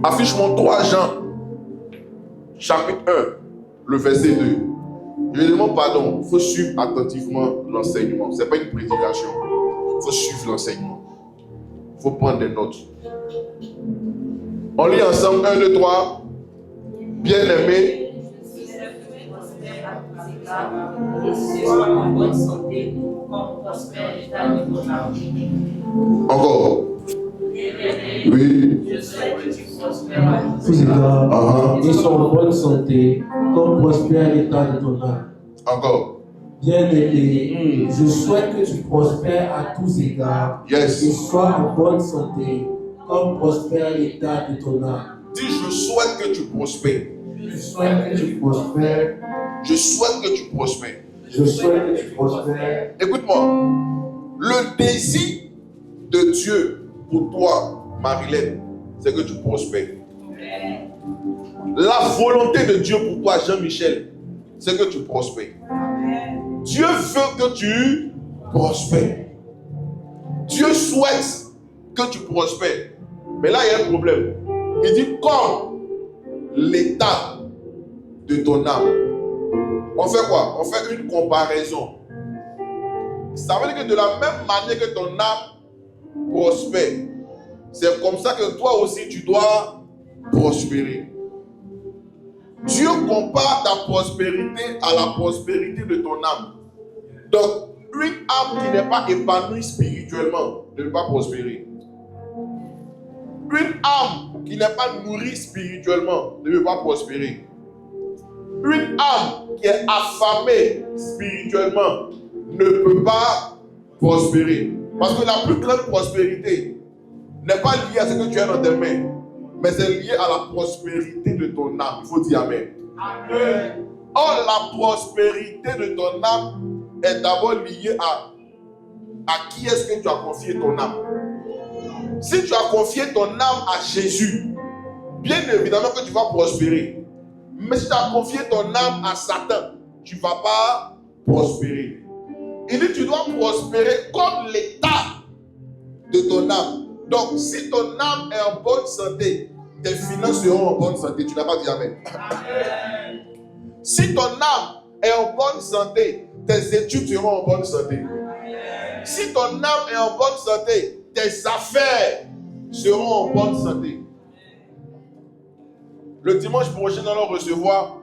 Affiche-moi 3 Jean, chapitre 1, le verset 2. Je demande pardon, il faut suivre attentivement l'enseignement. Ce n'est pas une prédication. Il faut suivre l'enseignement. Il faut prendre des notes. On lit ensemble 1, 2, 3. Bien-aimé. Encore. Oui. Je souhaite que tu prospères à tous égards et sois en bonne santé, comme prospère l'état de ton âme. Encore. Bien-aimé, je souhaite que tu prospères à tous égards et sois en bonne santé, comme prospère l'état de ton âme. Dis, je souhaite que tu prospères. Je souhaite que tu prospères. Je souhaite que tu prospères. Je souhaite que tu prospères. Écoute-moi. Le désir de Dieu pour toi, Marilène, c'est que tu prospères. La volonté de Dieu pour toi, Jean-Michel, c'est que tu prospères. Dieu veut que tu prospères. Dieu souhaite que tu prospères. Mais là, il y a un problème. Il dit comme l'état de ton âme. On fait quoi? On fait une comparaison. Ça veut dire que de la même manière que ton âme prospère, c'est comme ça que toi aussi tu dois prospérer. Dieu compare ta prospérité à la prospérité de ton âme. Donc, une âme qui n'est pas épanouie spirituellement ne peut pas prospérer. Une âme qui n'est pas nourrie spirituellement ne peut pas prospérer. Une âme qui est affamée spirituellement ne peut pas prospérer. Parce que la plus grande prospérité n'est pas liée à ce que tu as dans tes mains, mais c'est lié à la prospérité de ton âme. Il faut dire Amen. Amen. Or, la prospérité de ton âme est d'abord liée à qui est-ce que tu as confié ton âme. Si tu as confié ton âme à Jésus, bien évidemment que tu vas prospérer. Mais si tu as confié ton âme à Satan, tu ne vas pas prospérer. Il dit tu dois prospérer comme l'état de ton âme. Donc, si ton âme est en bonne santé, tes finances seront en bonne santé. Tu n'as pas dit Amen. Amen. Si ton âme est en bonne santé, tes études seront en bonne santé. Amen. Si ton âme est en bonne santé, tes affaires seront en bonne santé. Le dimanche prochain, nous allons recevoir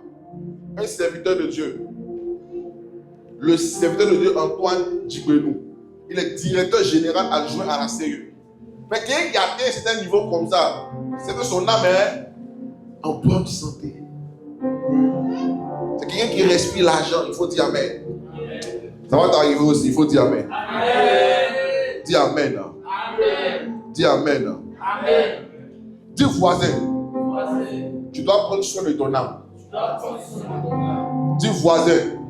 un serviteur de Dieu. Le serviteur de Dieu, Antoine Djigbenou. Il est directeur général adjoint à la CE. Mais quelqu'un qui a atteint un certain niveau comme ça, c'est que son âme est en bonne santé. C'est quelqu'un qui respire l'argent. Il faut dire Amen. Amen. Ça va t'arriver aussi. Il faut dire Amen. Amen. Dis Amen. Amen. Dis Amen. Amen. Dis voisin. Tu dois prendre soin de ton âme. Dis voisin.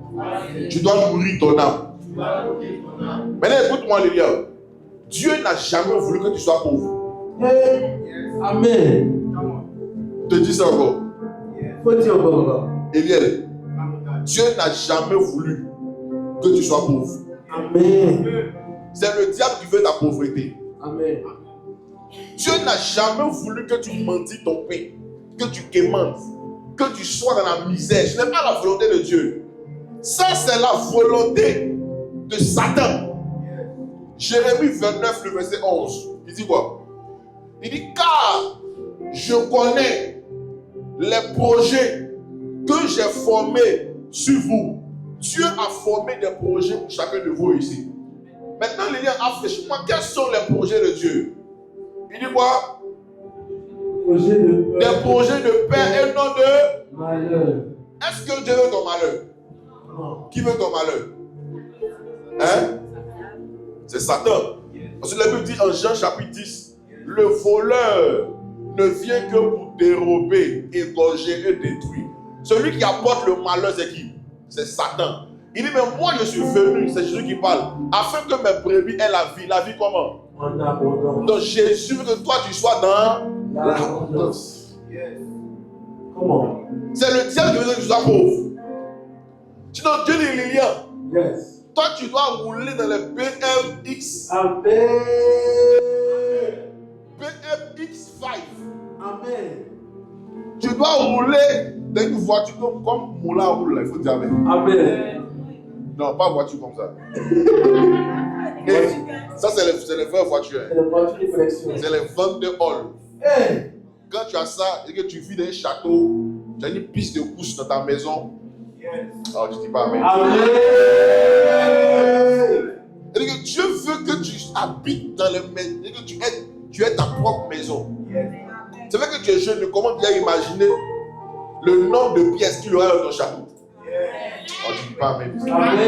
Tu dois nourrir ton âme. Maintenant, écoute-moi, les gars. Dieu n'a jamais voulu que tu sois pauvre. Amen. Te dis ça encore. Faut dire encore. Eliel, Dieu n'a jamais voulu que tu sois pauvre. Amen. C'est le diable qui veut ta pauvreté. Amen. Dieu n'a jamais voulu que tu mentis ton pain, que tu quémantes, que tu sois dans la misère. Ce n'est pas la volonté de Dieu. Ça, c'est la volonté de Satan. Jérémie 29, le verset 11. Il dit quoi? Il dit, car je connais les projets que j'ai formés sur vous. Dieu a formé des projets pour chacun de vous ici. Maintenant, les liens, affiche-moi, quels sont les projets de Dieu? Il dit quoi? Des projets de paix et non de malheur. Est-ce que Dieu veut ton malheur? Non. Qui veut ton malheur? Hein? C'est Satan. Parce que la Bible dit en Jean chapitre 10, le voleur ne vient que pour dérober, égorger et détruire. Celui qui apporte le malheur, c'est qui? C'est Satan. Il dit, mais moi je suis venu, c'est Jésus qui parle, afin que mes brebis aient la vie. La vie comment? En abondance. Donc Jésus veut que toi tu sois dans l'abondance. Yes. Comment? C'est le diable qui veut que tu sois pauvre. Sinon Dieu dit Lilian. Yes. Toi tu dois rouler dans les BMX. Amen. BMX. X5. Amen. Tu dois rouler dans une voiture comme Moula roule, il faut dire Amen. Amen. Non, pas voiture comme ça. Et ça, c'est les vraies voitures. C'est la voiture de collection. C'est les ventes de hall. Hey. Quand tu as ça et que tu vis dans un château, tu as une piste de course dans ta maison. Alors tu dis pas Amen. Amen. Et que Dieu veut que tu habites dans les maisons, et que tu aies ta propre maison. C'est vrai que tu es jeune, comment bien imaginer le nombre de pièces qu'il y aura dans ton château? Alors tu dis pas Amen. Amen.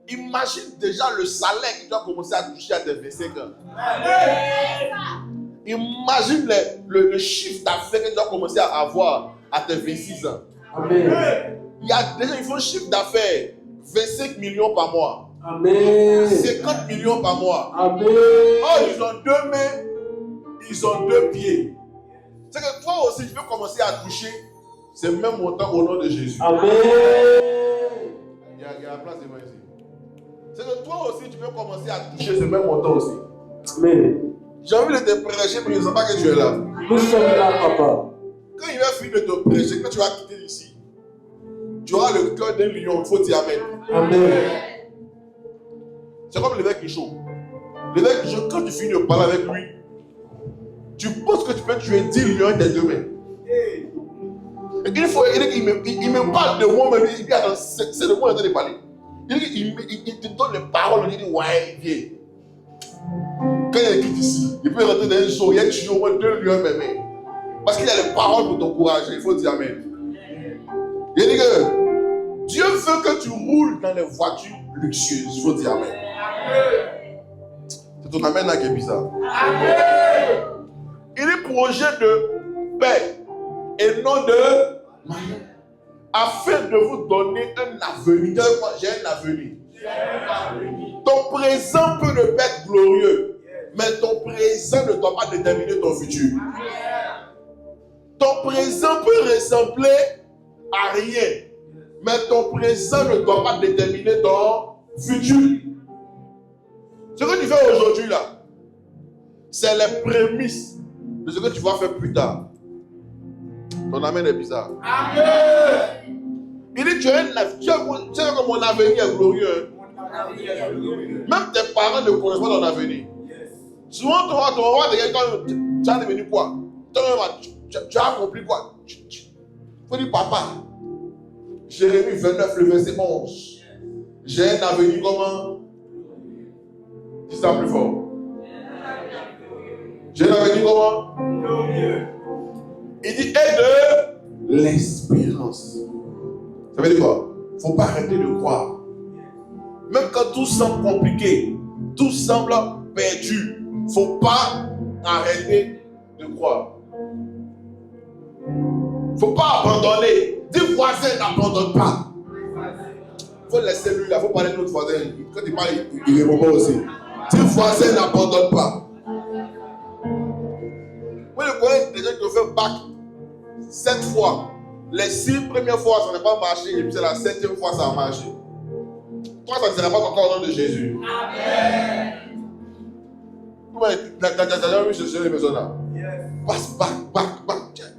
Imagine déjà le salaire que tu as commencé à toucher à tes 25 ans. Imagine le chiffre d'affaires que tu as commencé à avoir à tes 26 ans. Amen. Il y a des gens qui font un chiffre d'affaires 25 millions par mois. Amen. 50 millions par mois. Amen. Oh, ils ont 2 mains, ils ont 2 pieds. C'est que toi aussi, tu peux commencer à toucher ce même montant au nom de Jésus. Amen. Il y a la place de moi ici. C'est que toi aussi, tu peux commencer à toucher ce même montant aussi. Amen. J'ai envie de te prêcher, mais je ne sais pas que tu es là. Nous sommes là, papa. Quand il va finir de te prêcher, quand tu vas quitter ici, tu auras le cœur d'un lion. Il faut dire Amen. Amen. C'est comme l'évêque Michaud. L'évêque Michaud, quand tu finis de parler avec lui, tu penses que tu peux tuer 10 lions avec tes 2 mains. Et il me parle de moi-même. Il dit, attends, c'est de moi en train de parler. Il te donne les paroles. Il dit, ouais, viens. Quand il quitte ici, il peut rentrer dans un show. Il y a tué au moins 2 lions avec mes mains. Parce qu'il y a les paroles pour t'encourager. Il faut dire Amen. Il dit que Dieu veut que tu roules dans les voitures luxueuses. Il faut dire Amen. C'est ton Amen là qui est bizarre. Amen. Il est projet de paix et non de malheur. Afin de vous donner un avenir. J'ai un avenir. Ton présent peut ne pas être glorieux, mais ton présent ne doit pas déterminer ton futur. Ton présent peut ressembler à rien, mais ton présent ne doit pas déterminer ton futur. Ce que tu fais aujourd'hui là, c'est les prémices de ce que tu vas faire plus tard. Ton amen est bizarre. Amen. Il dit tu as que mon avenir est glorieux. Même tes parents ne connaissent pas ton avenir. Souvent, tu vas voir quelqu'un, tu as devenu quoi? Tu as accompli quoi? Il faut dire papa. Jérémie 29, le verset 11. J'ai un avenir comment? Dis ça plus fort. J'ai un avenir comment? Il dit et de l'espérance. Ça veut dire quoi? Il ne faut pas arrêter de croire. Même quand tout semble compliqué, tout semble perdu, il ne faut pas arrêter de croire. Il ne faut pas abandonner. Dis voisin, n'abandonne pas. Il faut laisser lui là, il faut parler de notre voisin. Quand il parle, il répond pas aussi. Dis voisin, n'abandonne pas. Moi, je connais des gens qui ont fait bac 7 fois. Les 6 premières fois, ça n'a pas marché. Et puis c'est la 7e fois, ça a marché. Toi, ça ne sera pas encore au nom de Jésus. Amen. Comment t'as jamais vu ce genre de personnes là? Passe bac.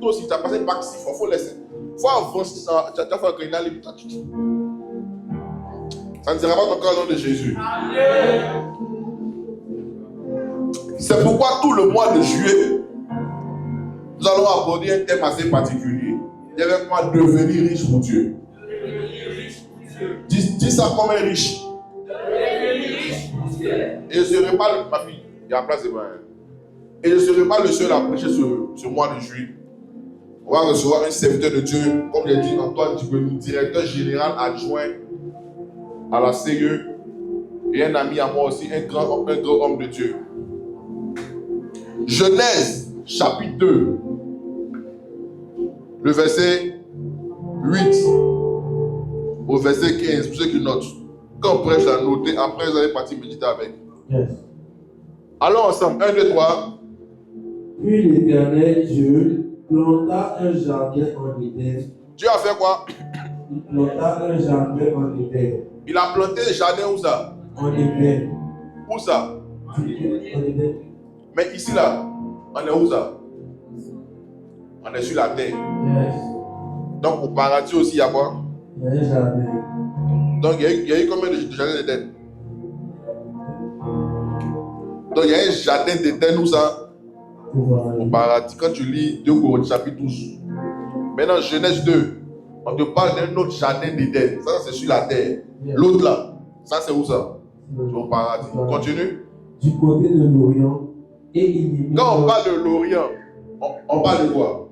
Toi aussi, tu as passé bac 6 fois. Il faut laisser. Il faut avancer. Tu as fait un canal et ça ne sera pas encore au nom de Jésus. Amen. C'est pourquoi tout le mois de juillet, nous allons aborder un thème assez particulier. Et avec moi, devenir riche pour Dieu. Dis ça comme un riche. Et je ne serai pas ma fille. Il y a la place de moi. Et je ne serai pas le seul à prêcher ce mois de juillet. On va recevoir un serviteur de Dieu, comme j'ai dit, Antoine Dibounou, directeur général adjoint à la CE. Et un ami à moi aussi, un grand homme de Dieu. Genèse, chapitre 2. Le verset 8 au verset 15, pour ceux qui notent. Quand on prêche à noter, après vous allez partir méditer avec. Yes. Allons ensemble, 1, 2, 3. Puis l'Éternel Dieu planta un jardin en Éden. Dieu a fait quoi? Il planta un jardin en Éden. Il a planté un jardin où ça? En Éden. Où ça? En Éden. Mais ici, là, on est où ça? On est sur la terre. Yes. Donc, au paradis aussi, il y a quoi? Il y a un jardin. Donc, il y a eu combien de jardins d'Éden? Donc, il y a un jardin d'Éden où ça? Au paradis. Quand tu lis 2 Corinthiens chapitre 12. Maintenant, Genèse 2, on te parle d'un autre jardin d'Éden. Ça, c'est sur la terre. Yes. L'autre là, ça, c'est où ça? C'est au paradis. Continue. Du côté de l'Orient, et il y mit. Quand on parle de l'Orient, on parle de quoi?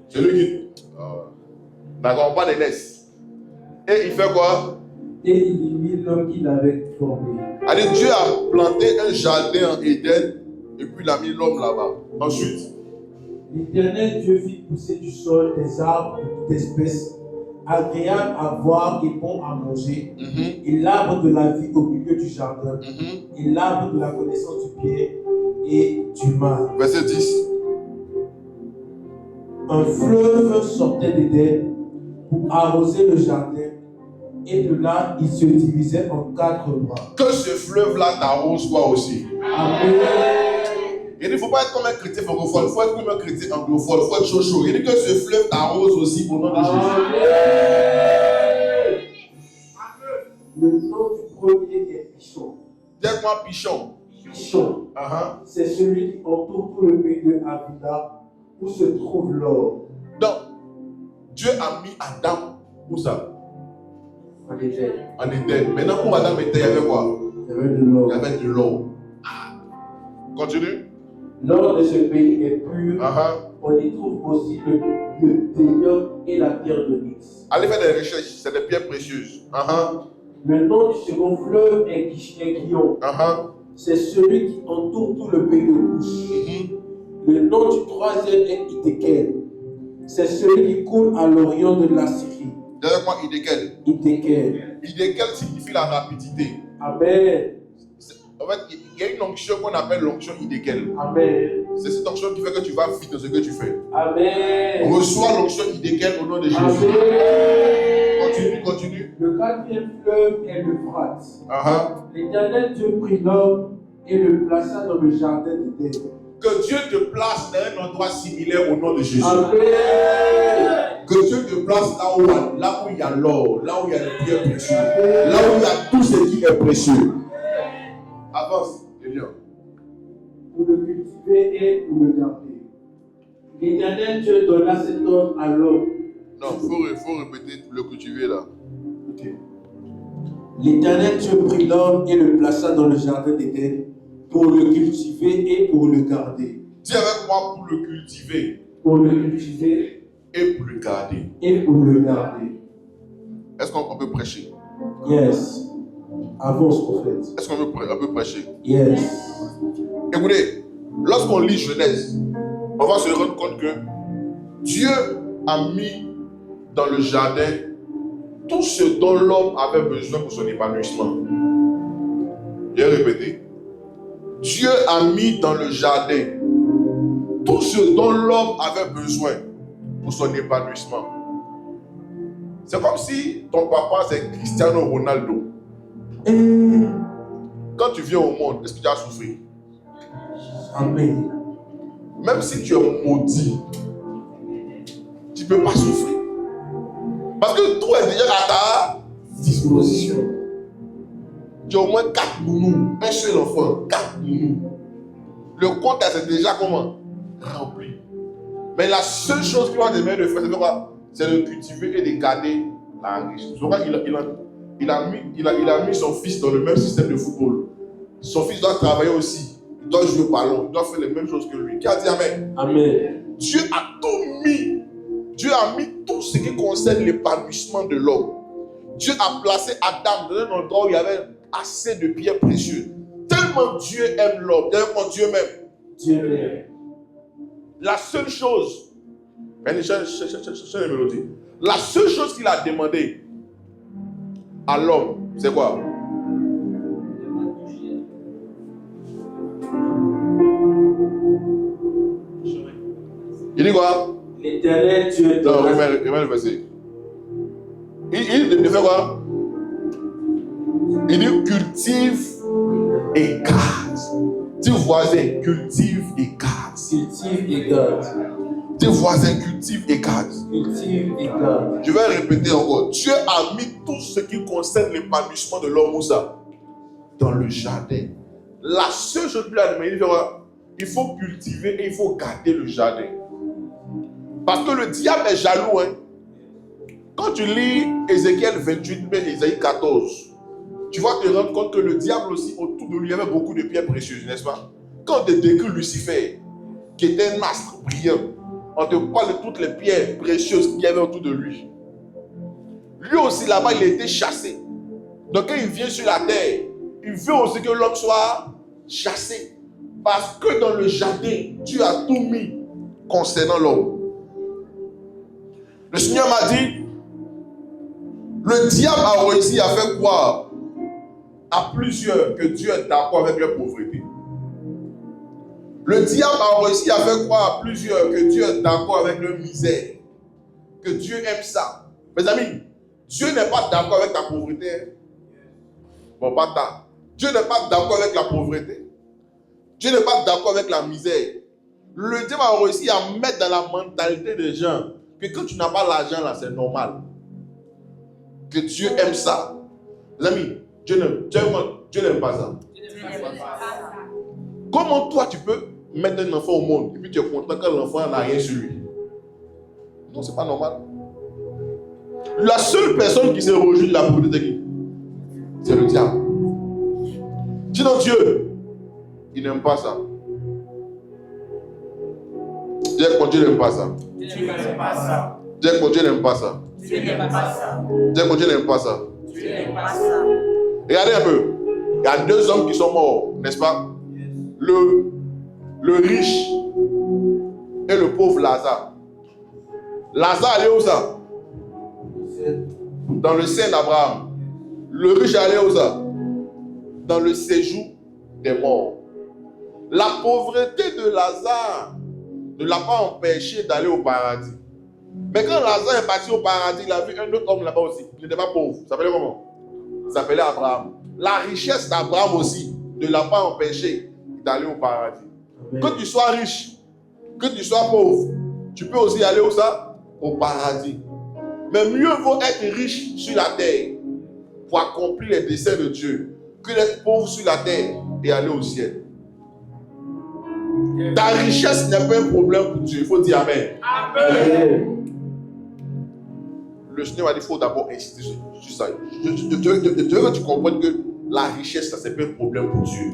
Celui qui. D'accord, on parle de l'Est. Et il fait quoi? Et il y mit l'homme qu'il avait formé. Allez, Dieu a planté un jardin en Éden et puis il a mis l'homme là-bas. Ensuite, L'Éternel Dieu fit pousser du sol des arbres de toute espèce, agréables à voir et bons à manger, et l'arbre de la vie au milieu du jardin, et l'arbre de la connaissance du bien et du mal. Verset 10. Un fleuve sortait d'Éden pour arroser le jardin, et de là il se divisait en 4 bras. Que ce fleuve-là t'arrose toi aussi. Amen. Il ne faut pas être comme un chrétien francophone, il faut être comme un chrétien anglophone, il faut être chaud. Il dit que ce fleuve t'arrose aussi au nom de Jésus. Le nom du premier est Pichon. Dis-moi Pichon. Pichon, c'est celui qui entoure tout le pays de Avila, où se trouve l'or. Donc, Dieu a mis Adam, où ça? En Éden. En Éden. Maintenant, où Adam était, il y avait quoi? Il y avait de l'or. Il y avait de l'or. Continue. L'or de ce pays est pur. On y trouve aussi le ténium et la pierre de l'Ix. Allez faire des recherches, c'est des pierres précieuses. Le nom du second fleuve est Guion. C'est celui qui entoure tout le pays de Couche. Le nom du troisième est Idékel. C'est celui qui coule à l'orient de la Syrie. Derrière moi, Idékel. Idékel. Idékel signifie la rapidité. Amen. En fait, il y a une onction qu'on appelle l'onction Idékel. Amen. C'est cette onction qui fait que tu vas vite dans ce que tu fais. Amen. Reçois l'onction Idékel au nom de Jésus. Amen. Continue. Le quatrième fleuve est l'Euphrate. L'Éternel Dieu prit l'homme et le plaça dans le jardin d'Éden. Que Dieu te place dans un endroit similaire au nom de Jésus. Amen. Que Dieu te place là où il y a l'or, là où il y a les pierres précieuses, là où il y a tout ce qui est précieux. Avance, Elion. Pour le cultiver et pour le garder. L'Éternel Dieu donna cet ordre à l'homme. Non, il faut répéter le cultiver là. Ok. L'Éternel Dieu prit l'homme et le plaça dans le jardin d'Éden pour le cultiver et pour le garder. Dis avec moi pour le cultiver. Pour le cultiver et pour le garder. Et pour le garder. Est-ce qu'on peut prêcher? Yes. Avance, prophète. Est-ce qu'on peut prêcher? Yes. Écoutez, lorsqu'on lit Genèse, on va se rendre compte que Dieu a mis dans le jardin tout ce dont l'homme avait besoin pour son épanouissement. Je vais répéter. Dieu a mis dans le jardin tout ce dont l'homme avait besoin pour son épanouissement. C'est comme si ton papa c'est Cristiano Ronaldo. Quand tu viens au monde, est-ce que tu as souffert? Amen. Même si tu es maudit, tu ne peux pas souffrir. Parce que tout est déjà à ta disposition. Tu as au moins 4 nounous, un seul enfant, 4 nounous. Le compte est déjà comment? Rempli. Mais la seule chose qu'il va te demander de faire, c'est de cultiver et de garder la richesse. C'est pourquoi il a mis son fils dans le même système de football. Son fils doit travailler aussi. Il doit jouer au ballon. Il doit faire les mêmes choses que lui. Qui a dit Amen? Amen. Dieu a tout mis. Dieu a mis tout ce qui concerne l'épanouissement de l'homme. Dieu a placé Adam dans un endroit où il y avait assez de pierres précieuses. Tellement Dieu aime l'homme. Tellement Dieu m'aime. Dieu m'aime. La seule chose, la seule chose qu'il a demandé à l'homme, c'est quoi? Il dit quoi? L'Éternel Dieu. Non, remets le verset. Il fait quoi? Il dit cultive et garde. Dis voisin, cultive et garde. Cultive et garde. Dis voisin, cultive et garde. Cultive et garde. Je vais répéter encore. Dieu a mis tout ce qui concerne l'épanouissement de l'homme dans le jardin. La seule chose qu'il a demandé, il faut cultiver et il faut garder le jardin. Parce que le diable est jaloux. Hein? Quand tu lis Ézéchiel 28, mais Ésaïe 14, tu vas te rendre compte que le diable aussi, autour de lui, il y avait beaucoup de pierres précieuses, n'est-ce pas? Quand on te décrit Lucifer, qui était un astre brillant, on te parle de toutes les pierres précieuses qu'il y avait autour de lui. Lui aussi, là-bas, il a été chassé. Donc, quand il vient sur la terre, il veut aussi que l'homme soit chassé. Parce que dans le jardin, Dieu a tout mis concernant l'homme. Le Seigneur m'a dit, le diable a réussi à faire croire à plusieurs que Dieu est d'accord avec leur pauvreté. Le diable a réussi à faire croire à plusieurs que Dieu est d'accord avec leur misère. Que Dieu aime ça. Mes amis, Dieu n'est pas d'accord avec ta pauvreté. Bon, pas tard. Dieu n'est pas d'accord avec la pauvreté. Dieu n'est pas d'accord avec la misère. Le diable a réussi à mettre dans la mentalité des gens que quand tu n'as pas l'argent là, c'est normal. Que Dieu aime ça. Les amis, Dieu n'aime pas ça. Comment toi tu peux mettre un enfant au monde et puis tu es content quand l'enfant n'a rien sur lui? Non, c'est pas normal. La seule personne qui se réjouit de la pauvreté, c'est le diable. Sinon Dieu, il n'aime pas ça. Dieu n'aime pas ça. Dieu n'aime pas ça. Dieu n'aime pas ça. Dieu n'aime pas ça. Dieu n'aime pas ça. Dieu n'aime pas ça. Regardez un peu. Il y a deux hommes qui sont morts, n'est-ce pas? Le riche et le pauvre Lazare. Lazare allait où ça? Dans le sein d'Abraham. Le riche allait où ça? Dans le séjour des morts. La pauvreté de Lazare ne l'a pas empêché d'aller au paradis. Mais quand Lazare est parti au paradis, il a vu un autre homme là-bas aussi. Il n'était pas pauvre. Ça s'appelait comment? Ça s'appelait Abraham. La richesse d'Abraham aussi ne l'a pas empêché d'aller au paradis. Amen. Que tu sois riche, que tu sois pauvre, tu peux aussi aller où ça? Au paradis. Mais mieux vaut être riche sur la terre pour accomplir les desseins de Dieu que d'être pauvre sur la terre et aller au ciel. Ta richesse n'est pas un problème pour Dieu. Il faut dire Amen. Amen. Le Seigneur m'a dit qu'il faut d'abord insister sur ça. Je veux que tu comprennes que la richesse, ça, c'est pas un problème pour Dieu.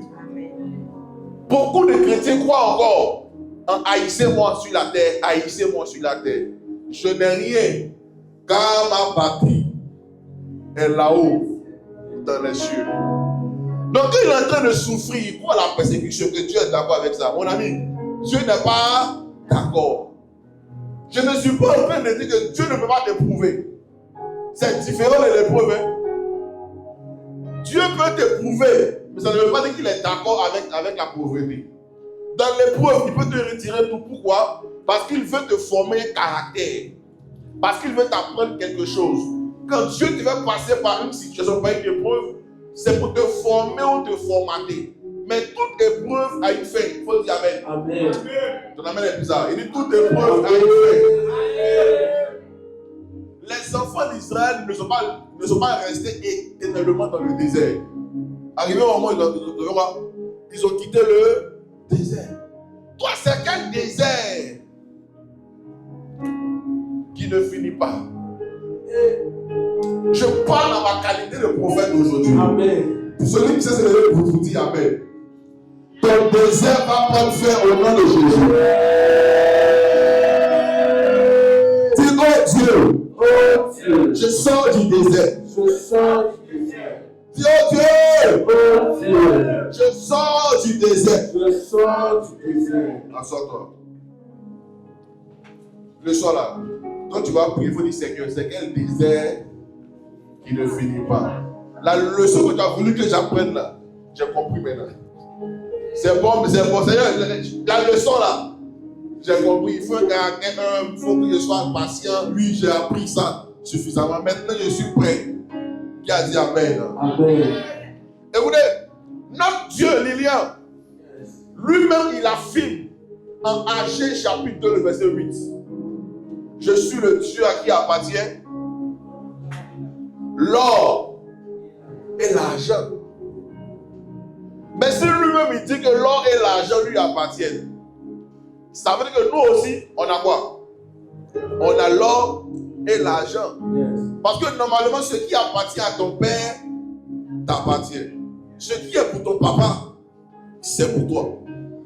Beaucoup de chrétiens croient encore en haïssez-moi sur la terre, haïssez-moi sur la terre. Je n'ai rien, car ma patrie est là-haut, dans les cieux. Donc, quand il est en train de souffrir pour la persécution, que Dieu est d'accord avec ça, mon ami, Dieu n'est pas d'accord. Je ne suis pas en train de dire que Dieu ne peut pas t'éprouver. C'est différent de l'épreuve. Hein? Dieu peut t'éprouver, mais ça ne veut pas dire qu'il est d'accord avec la pauvreté. Dans l'épreuve, il peut te retirer tout. Pourquoi? Parce qu'il veut te former un caractère. Parce qu'il veut t'apprendre quelque chose. Quand Dieu te fait passer par une situation, par une épreuve, c'est pour te former ou te formater. Mais toute épreuve a une fin. Il faut dire Amen. Amen. Ton Amen est bizarre. Il dit toute épreuve a une fin. Amen. Les enfants d'Israël ne sont pas restés éternellement dans le désert. Arrivé au moment où ils ont quitté le désert. Toi, c'est quel désert qui ne finit pas? Je parle dans ma qualité de prophète aujourd'hui. Amen. Pour celui qui sait se lever pour vous dire Amen. Ton désert va prendre fin au nom de Jésus. Dis oh Dieu. Oh Dieu. Je sors du désert. Je sors du désert. Dis oh Dieu. Oh Dieu. Je sors du désert. Je sors du désert. Assois-toi. Le soir là, quand tu vas prier, il faut dire Seigneur, c'est quel désert qui ne finit pas. La leçon que tu as voulu que j'apprenne là, j'ai compris maintenant. C'est bon, Seigneur, la leçon là, j'ai compris. Il faut un caractère humble, il faut que je sois patient. Oui, j'ai appris ça suffisamment. Maintenant, je suis prêt. Qui a dit Amen? Amen. Écoutez, notre Dieu, Lilian, Lui-même, il affirme en Agé chapitre 2, le verset 8. Je suis le Dieu à qui appartient l'or et l'argent. Mais si lui-même il dit que l'or et l'argent lui appartiennent, ça veut dire que nous aussi, on a quoi? On a l'or et l'argent. Yes. Parce que normalement, ce qui appartient à ton père t'appartient. Ce qui est pour ton papa, c'est pour toi.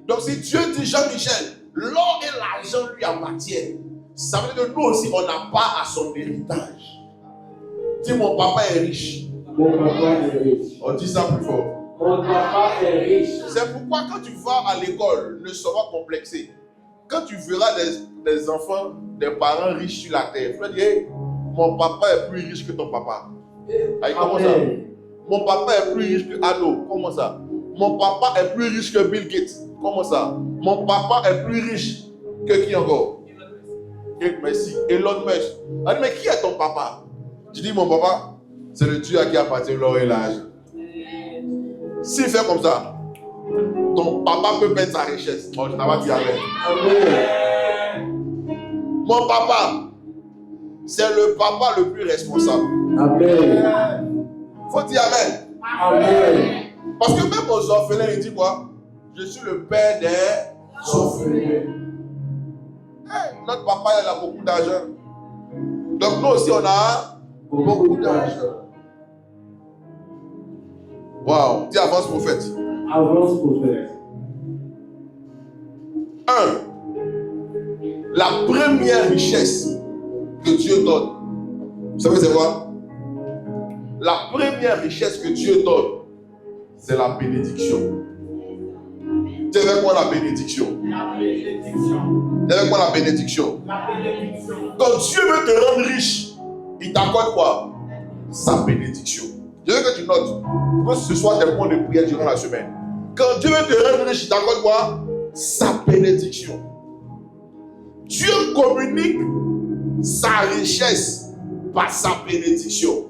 Donc si Dieu dit Jean-Michel, l'or et l'argent lui appartiennent, ça veut dire que nous aussi, on n'a pas à son héritage. Dis, mon papa est riche. Mon papa est riche. On dit ça plus fort. Mon papa est riche. C'est pourquoi quand tu vas à l'école, ne sois pas complexé. Quand tu verras des enfants, des parents riches sur la terre, tu vas dire, hey, mon papa est plus riche que ton papa. Hey, comment ça? Mon papa est plus riche que Ado. Comment ça? Mon papa est plus riche que Bill Gates. Comment ça? Mon papa est plus riche que qui encore? Merci. Elon Musk. Ah, mais qui est ton papa? Tu dis, mon papa, c'est le Dieu à qui appartient l'or et l'argent. S'il fait comme ça, ton papa peut perdre sa richesse. Oh, je n'ai pas dit amen. Mon papa, c'est le papa le plus responsable. Amen. Faut dire amen. Amen. Parce que même aux orphelins, il dit quoi? Je suis le père des orphelins. Hey, notre papa, il a beaucoup d'argent. Donc nous aussi, on a beaucoup d'argent. Waouh, dis avance prophète. Avance prophète. 1. La première richesse que Dieu donne. Vous savez c'est quoi? La première richesse que Dieu donne, c'est la bénédiction. C'est avec moi la bénédiction. La bénédiction. C'est avec moi la bénédiction. La bénédiction. Quand Dieu veut te rendre riche, il t'accorde quoi? Sa bénédiction. Je veux que tu notes, pour que ce soit des points de prière durant la semaine. Quand Dieu veut te rendre riche, il t'accorde quoi? Sa bénédiction. Dieu communique sa richesse par sa bénédiction.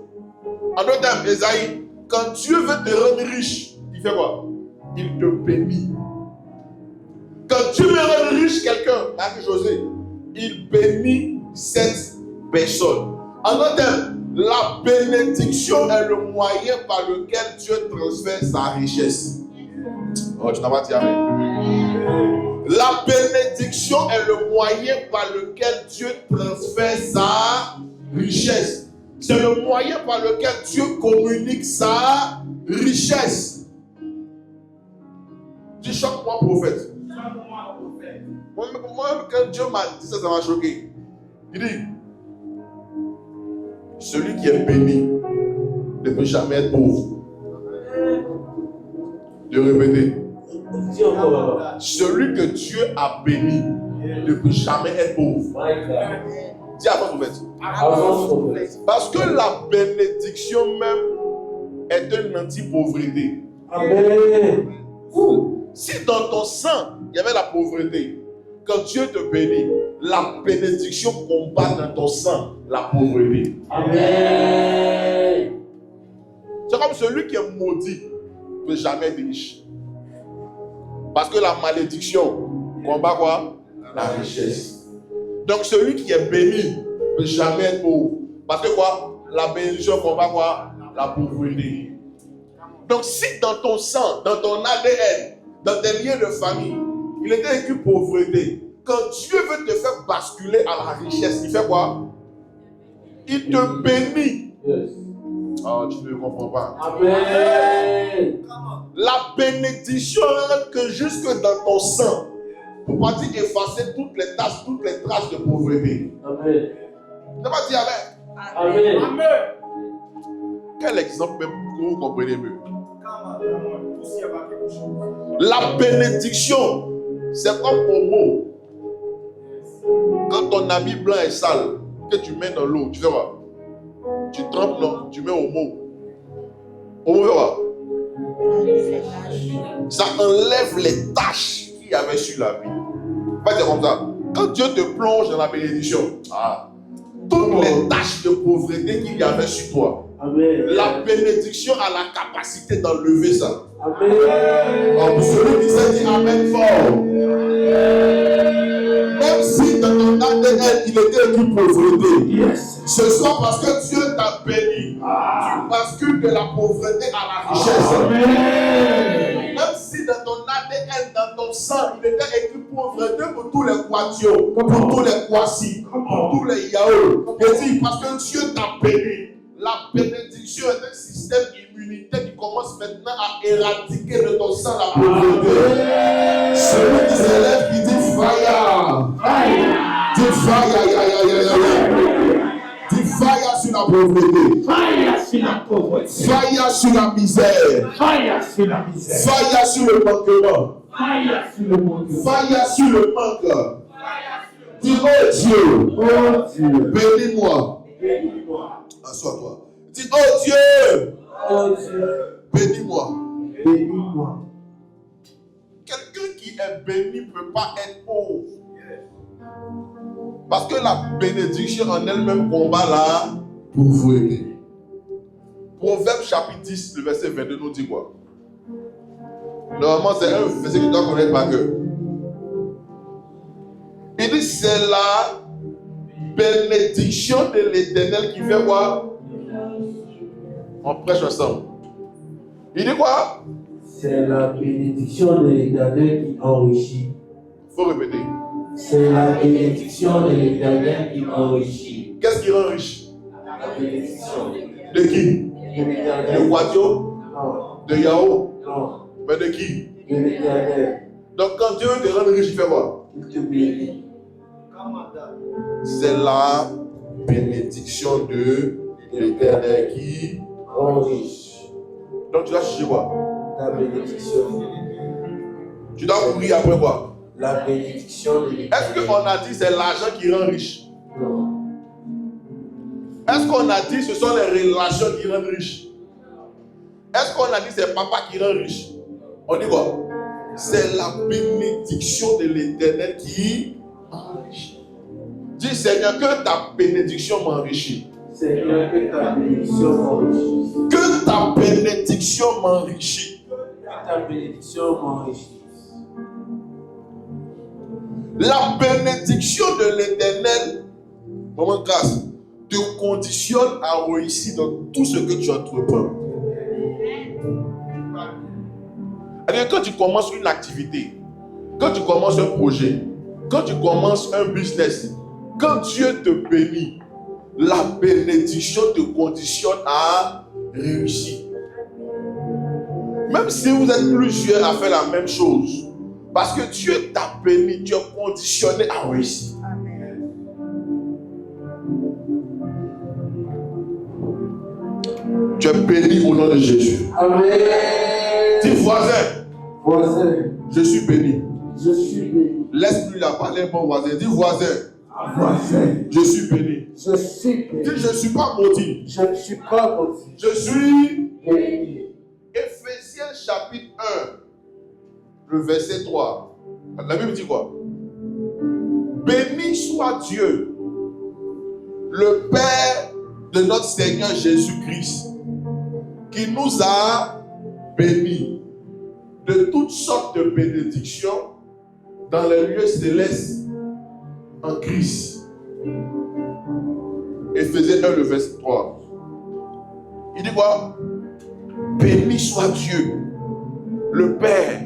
En d'autres termes, Esaïe, quand Dieu veut te rendre riche, il fait quoi? Il te bénit. Quand Dieu veut rendre riche quelqu'un, Marie-Josée, il bénit cette personne. En d'autres termes, la bénédiction est le moyen par lequel Dieu transfère sa richesse. Oh, tu n'as pas dit amen. La bénédiction est le moyen par lequel Dieu transfère sa richesse. C'est le moyen par lequel Dieu communique sa richesse. Tu choques moi, prophète. Moi, quand Dieu m'a dit ça, ça m'a choqué. Il dit, celui qui est béni ne peut jamais être pauvre. Je répète. Dis encore. Celui que Dieu a béni ne peut jamais être pauvre. Dis avant prophète. Avance prophète. Parce que la bénédiction même est une anti-pauvreté. Amen. Si dans ton sang il y avait la pauvreté, quand Dieu te bénit, la bénédiction combat dans ton sang la pauvreté. Amen. C'est comme celui qui est maudit ne peut jamais être riche. Parce que la malédiction combat quoi? La richesse. Donc celui qui est béni ne peut jamais être pauvre. Parce que quoi? La bénédiction combat quoi? La pauvreté. Donc si dans ton sang, dans ton ADN, dans tes liens de famille, il était écrit pauvreté, quand Dieu veut te faire basculer à la richesse, il fait quoi? Il te bénit. Yes. Oh, tu ne me comprends pas. Amen. La bénédiction rentre que jusque dans ton sang, pour pas dire effacer toutes les traces de pauvreté. Amen. Tu n'as pas dit amen. Amen. Amen. Quel exemple même pour que vous compreniez mieux? La bénédiction, c'est comme Omo. Quand ton habit blanc est sale, que tu mets dans l'eau, tu fais quoi? Tu trempes, non? Tu mets Omo. Omo fait quoi? Ça enlève les taches qu'il y avait sur la vie. Pas dire comme ça. Quand Dieu te plonge dans la bénédiction, toutes les taches de pauvreté qu'il y avait sur toi, Amen. La bénédiction a la capacité d'enlever ça. Amen. Oh, celui qui sait dit Amen fort. Même si dans ton ADN il était écrit pauvreté, Yes. ce soir parce que Dieu t'a béni, tu bascules de la pauvreté à la richesse. Amen. Même si dans ton ADN, dans ton sang, il était écrit pauvreté pour tous les Quatio, pour tous les Kwasi, pour tous les Yao. Je dis parce que Dieu t'a béni. La bénédiction est un système immunitaire qui commence maintenant à éradiquer de ton sang la pauvreté. Celui qui s'élève qui dit fire. Dit fire. Dit fire sur la pauvreté. Fire sur la pauvreté. Fire sur la misère. Fire sur la misère. Fire sur le manquement. Fire sur le monde. Fire sur le manque. Dis oh Dieu. Oh Dieu. Bénis-moi. Bénis-moi. Assois-toi. Dis oh Dieu. Oh Dieu. Bénis-moi. Bénis-moi. Quelqu'un qui est béni ne peut pas être pauvre. Parce que la bénédiction en elle-même combat la pauvreté. Proverbe chapitre 10, le verset 22 nous dit quoi? Normalement, c'est un verset que tu dois connaître par cœur. Il dit c'est la bénédiction de l'Éternel qui fait quoi? On prêche ensemble. Il dit quoi? C'est la bénédiction de l'Éternel qui enrichit. Il faut répéter. C'est la bénédiction de l'Éternel qui enrichit. Qu'est-ce qui rend riche? La bénédiction De qui? de l'Éternel. De Wadio? Non, De Yao? non, Mais de qui? de l'Éternel. Donc quand Dieu te rend riche, il fait quoi? Il te bénit. C'est la bénédiction de l'Éternel qui... Enrichit. Donc tu dois chercher quoi? La bénédiction. Tu dois courir après quoi? La bénédiction de l'Éternel. Est-ce qu'on a dit c'est l'argent qui rend riche? Non. Est-ce qu'on a dit ce sont les relations qui rendent riche? Est-ce qu'on a dit c'est papa qui rend riche? On dit quoi? C'est la bénédiction de l'Éternel qui enrichit. Dis Seigneur que ta bénédiction m'enrichit. Seigneur, que ta bénédiction m'enrichisse. Que ta bénédiction m'enrichit. Que ta bénédiction m'enrichisse. La bénédiction de l'Éternel, moment grâce, te conditionne à réussir dans tout ce que tu entreprends. Alors, quand tu commences une activité, quand tu commences un projet, quand tu commences un business, quand Dieu te bénit, la bénédiction te conditionne à réussir. Même si vous êtes plusieurs à faire la même chose, parce que Dieu t'a béni, tu es conditionné à réussir. Tu es béni au nom de Jésus. Amen. Dis voisin, Voisin, je suis béni. je suis béni. Laisse-lui la parler, mon voisin. Dis voisin, Voisin, je suis béni. je suis béni. Dis je ne suis pas maudit. Je ne suis pas maudit. Je suis Béni. Éphésiens chapitre 1, le verset 3. La Bible dit quoi? Béni soit Dieu, le Père de notre Seigneur Jésus-Christ, qui nous a bénis de toutes sortes de bénédictions dans les lieux célestes en Christ. Éphésiens 1, le verset 3. Il dit quoi? Béni soit Dieu, le Père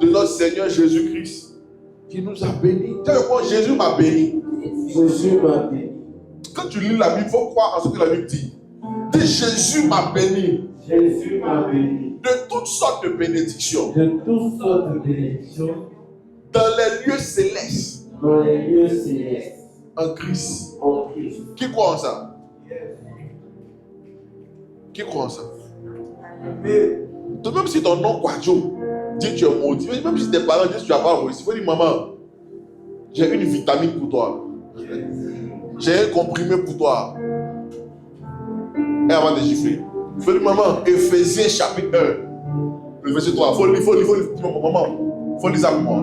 de notre Seigneur Jésus-Christ, qui nous a bénis. Tu sais quoi? Jésus m'a béni. Jésus m'a béni. Quand tu lis la Bible, il faut croire en ce que la Bible dit. Dis Jésus m'a béni Jésus m'a béni. de toutes sortes de bénédictions De toutes sortes de bénédictions dans les lieux célestes dans les lieux célestes en Christ. en Christ. Qui croit en ça? Qui croit en ça? Donc même si ton nom Kwadjo dit que tu es maudit, même si tes parents disent que tu n'as pas réussi, il faut dire maman, j'ai une vitamine pour toi. J'ai un comprimé pour toi. Et avant de gifler. Il faut dire maman, Éphésiens chapitre 1, le verset 3. Il faut lire, maman, il faut lire ça pour moi.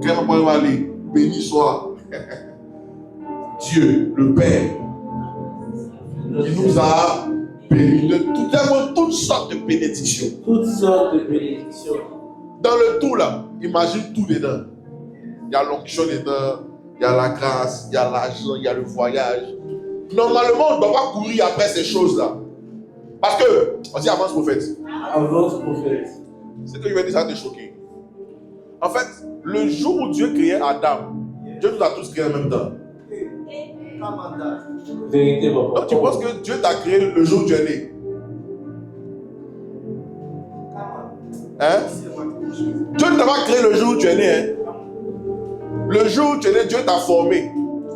Quand maman va lire, béni soit Dieu, le Père, qui nous a béni. Toutes sortes de bénédictions. Toutes sortes de bénédictions. Dans le tout là, imagine tout dedans. Il y a l'onction dedans, il y a la grâce, il y a l'argent, il y a le voyage. Normalement, on ne doit pas courir après ces choses-là. Parce que, on dit avance prophète. Avance prophète. C'est que je vais dire, ça va te choquer. En fait, le jour où Dieu créait Adam, Dieu nous a tous créés en même temps. Vérité, papa. Donc tu penses que Dieu t'a créé le jour où tu es né? Hein? Dieu ne t'a pas créé le jour où tu es né. Hein? Le jour où tu es né, Dieu t'a formé,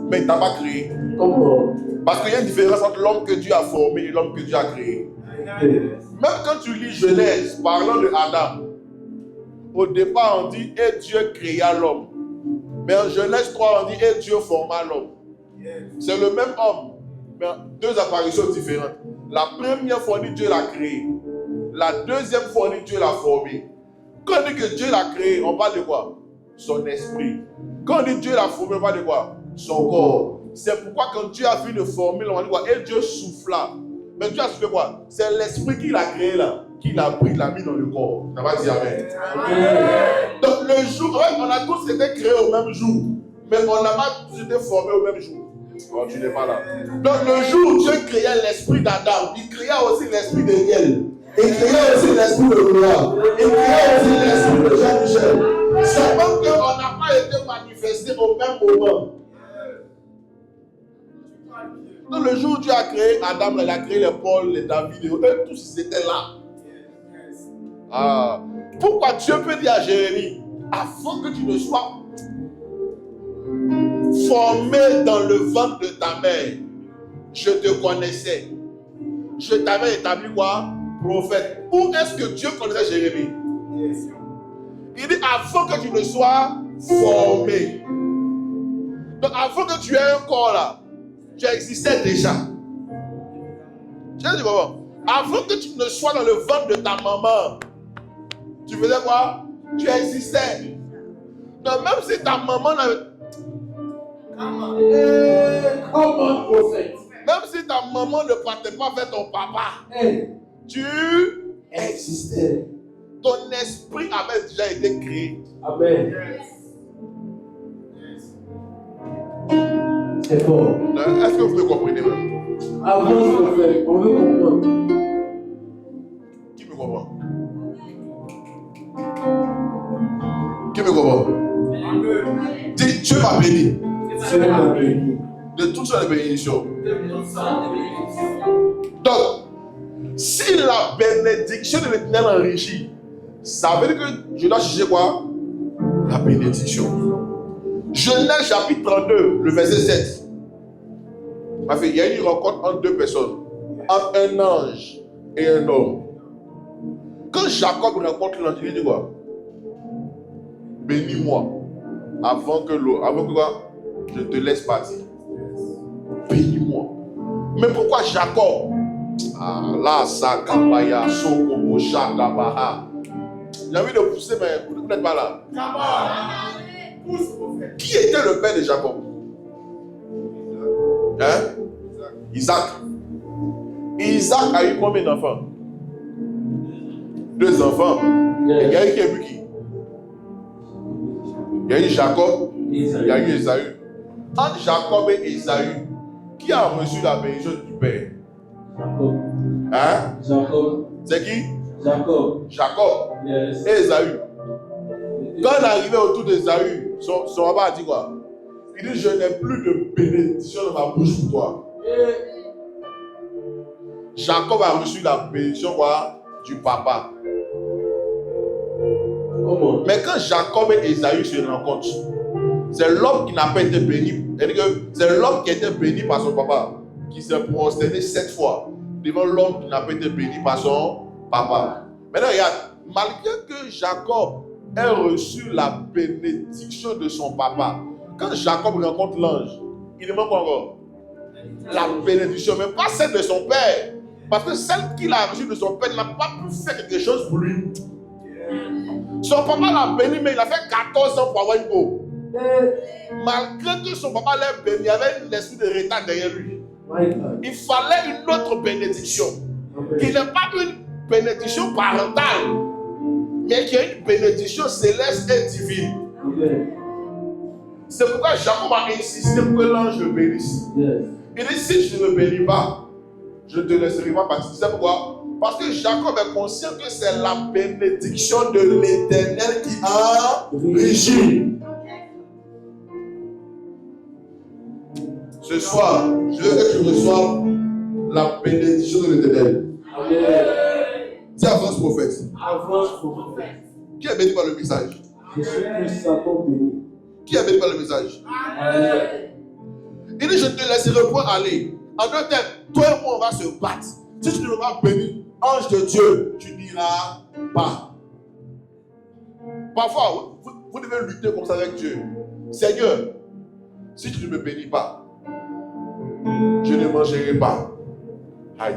mais il ne t'a pas créé. Comment? Parce qu'il y a une différence entre l'homme que Dieu a formé et l'homme que Dieu a créé. Même quand tu lis Genèse, parlant de Adam, au départ on dit et Dieu créa l'homme. Mais en Genèse 3, on dit et Dieu forma l'homme. C'est le même homme, mais deux apparitions différentes. La première fois, on dit Dieu l'a créé. La deuxième fois, on dit Dieu l'a formé. Quand on dit que Dieu l'a créé, on parle de quoi? Son esprit. Quand on dit Dieu l'a formé, on parle de quoi? Son corps. C'est pourquoi quand Dieu a fini de former, on dit quoi? Et Dieu souffla. Mais Dieu a soufflé quoi? C'est l'esprit qu'il a créé là, qu'il a pris, l'a mis dans le corps. Ça va dire amen. Donc le jour, ouais, on a tous été créés au même jour, mais on n'a pas tous été formés au même jour. Oh, tu n'es pas là. Donc le jour où Dieu créait l'esprit d'Adam, il créa aussi l'esprit d'Eliel. Il créa aussi l'esprit de Noah. Il créa aussi l'esprit de Jean-Michel. Seulement qu'on n'a pas été manifestés au même moment. Donc le jour où Dieu a créé Adam, il a créé les Paul, les David, eux tous ils étaient là. Ah. Pourquoi Dieu peut dire à Jérémie, avant que tu ne sois formé dans le ventre de ta mère, je te connaissais. Je t'avais établi quoi? Prophète. Où est-ce que Dieu connaissait Jérémie? Il dit avant que tu ne sois formé. Donc avant que tu aies un corps là, tu existais déjà. Tu as dit maman, avant que tu ne sois dans le ventre de ta maman, tu faisais quoi? Tu existais. Donc même si ta maman n'avait... Comment prophète? Même si ta maman ne partait pas vers ton papa, tu existais. Ton esprit avait déjà été créé. Amen. C'est fort. Est-ce que vous me comprenez même? Avance prophète, on veut comprendre. Qui me comprend? Qui me comprend? Dis, Dieu m'a béni. Dieu m'a béni. De toutes sortes de bénédictions. Donc, si la bénédiction de l'Éternel enrichit, ça veut dire que je dois chercher quoi? La bénédiction. Genèse chapitre 32, le verset 7. Il y a eu une rencontre entre deux personnes, entre un ange et un homme. Quand Jacob rencontre l'ange, il dit quoi? Bénis-moi avant que quoi? Je te laisse partir. Bénis-moi. Mais pourquoi Jacob? Ah, là, ça, Kabaya, Sokobo, Shakabaha. J'ai envie de pousser, mais vous n'êtes pas là. Qui était le père de Jacob? Hein? Isaac. Isaac a eu combien d'enfants? 2 enfants. Il y a eu qui a vu qui? Il y a eu Jacob, il y a eu Esaü. Entre Jacob et Esaü, qui a reçu la bénédiction du père? Jacob. Hein? Jacob. C'est qui? Jacob. Jacob. Yes. Et Esaü. Quand il est arrivé autour d'Esaü, son papa a dit quoi? Il dit, je n'ai plus de bénédiction dans ma bouche pour toi. Jacob a reçu la bénédiction quoi? Du papa. Comment? Mais quand Jacob et Esaü se rencontrent, c'est l'homme qui n'a pas été béni. C'est l'homme qui a été béni par son papa, qui s'est prosterné 7 fois devant l'homme qui n'a pas été béni par son papa. Maintenant, regarde, malgré que Jacob ait reçu la bénédiction de son papa, quand Jacob rencontre l'ange, il demande quoi encore? La bénédiction, mais pas celle de son père. Parce que celle qu'il a reçue de son père n'a pas pu faire quelque chose pour lui. Son papa l'a béni, mais il a fait 14 ans pour avoir une peau. Malgré que son papa l'ait béni, il y avait un esprit de retard derrière lui. Il fallait une autre bénédiction. qui n'est pas une bénédiction parentale, mais qui est une bénédiction céleste et divine. C'est pourquoi Jacob a insisté pour que l'ange le bénisse. Il dit, si je ne le bénis pas, je ne te laisserai pas partir. C'est pourquoi? Parce que Jacob est conscient que c'est la bénédiction de l'Éternel qui enrichit. Ce soir, je veux que tu reçoives la bénédiction de l'Éternel. Dis avance prophète. Qui est béni par le message? Je suis puissamment béni. Qui est béni par le message? Il dit, je ne te laisserai point aller. En d'autres termes, toi et moi, on va se battre. Si tu ne veux pas bénir, ange de Dieu, tu n'iras pas. Parfois, vous devez lutter comme ça avec Dieu. Seigneur, si tu ne me bénis pas, je ne mangerai pas. Aïe.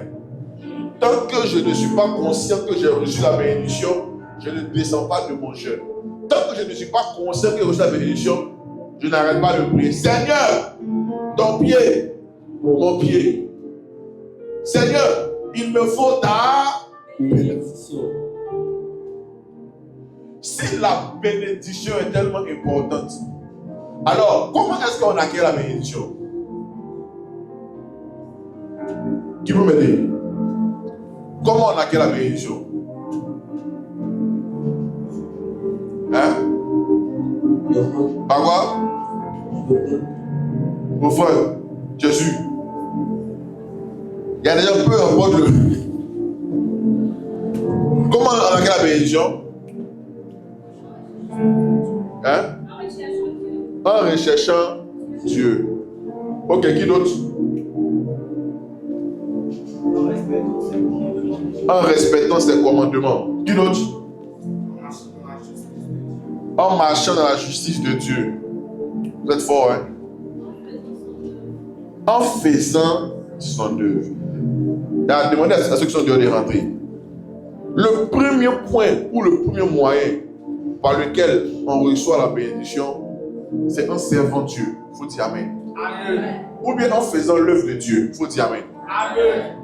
Tant que je ne suis pas conscient que j'ai reçu la bénédiction, je ne descends pas de mon jeûne. Tant que je ne suis pas conscient que j'ai reçu la bénédiction, je n'arrête pas de prier. Seigneur, ton pied, mon pied. Seigneur, il me faut ta bénédiction. Si la bénédiction est tellement importante, alors comment est-ce qu'on acquiert la bénédiction? Qui peut m'aider? Comment on acquiert la bénédiction? Hein? Par quoi? Mon frère, Jésus. Il y a déjà peu importe le. Comment on acquiert la bénédiction? Hein? En recherchant Dieu. Ok, qui d'autre? En respectant ses commandements. Qui d'autre? En marchant dans la justice de Dieu. Vous êtes fort, hein? En faisant son œuvre. Il a demandé à ceux qui sont dehors de rentrer. Le premier point ou le premier moyen par lequel on reçoit la bénédiction, c'est en servant Dieu. Il faut dire Amen. Amen. Ou bien en faisant l'œuvre de Dieu. Il faut dire Amen. Amen.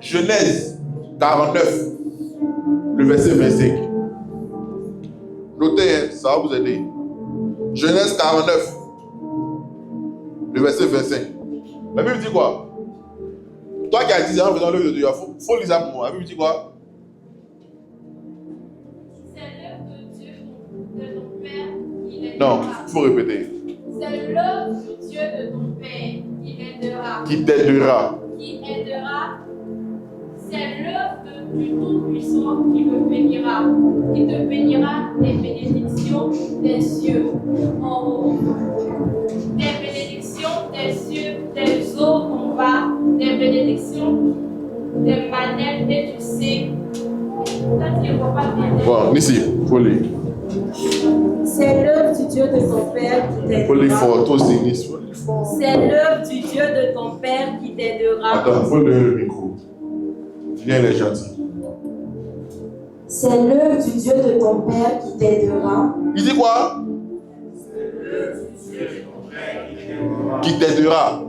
Genèse 49, le verset 25. Notez, hein, ça va vous aider. Genèse 49, le verset 25. La Bible dit quoi? Toi qui as 10 ans en faisant l'œuvre de Dieu, il faut lire ça pour moi. La Bible dit quoi? C'est l'œuvre de Dieu de ton Père qui l'aidera. Non, il faut répéter. C'est l'œuvre du Dieu de ton Père qui l'aidera. Qui t'aidera. Qui aidera. C'est l'œuvre du Tout-Puissant qui me bénira. Qui te bénira des bénédictions des cieux en haut. Des bénédictions des cieux, des eaux en bas. Des bénédictions des manèges et du sais. Bon, ici, il faut lire. C'est l'œuvre du Dieu de ton Père qui Il faut lire t'aidera. fort, toi aussi, Nice. C'est l'œuvre du Dieu de ton Père qui t'aidera. Attends, il faut lever le micro. Viens, les gentils. C'est l'œuvre du Dieu de ton Père qui t'aidera. Il dit quoi? Qui t'aidera.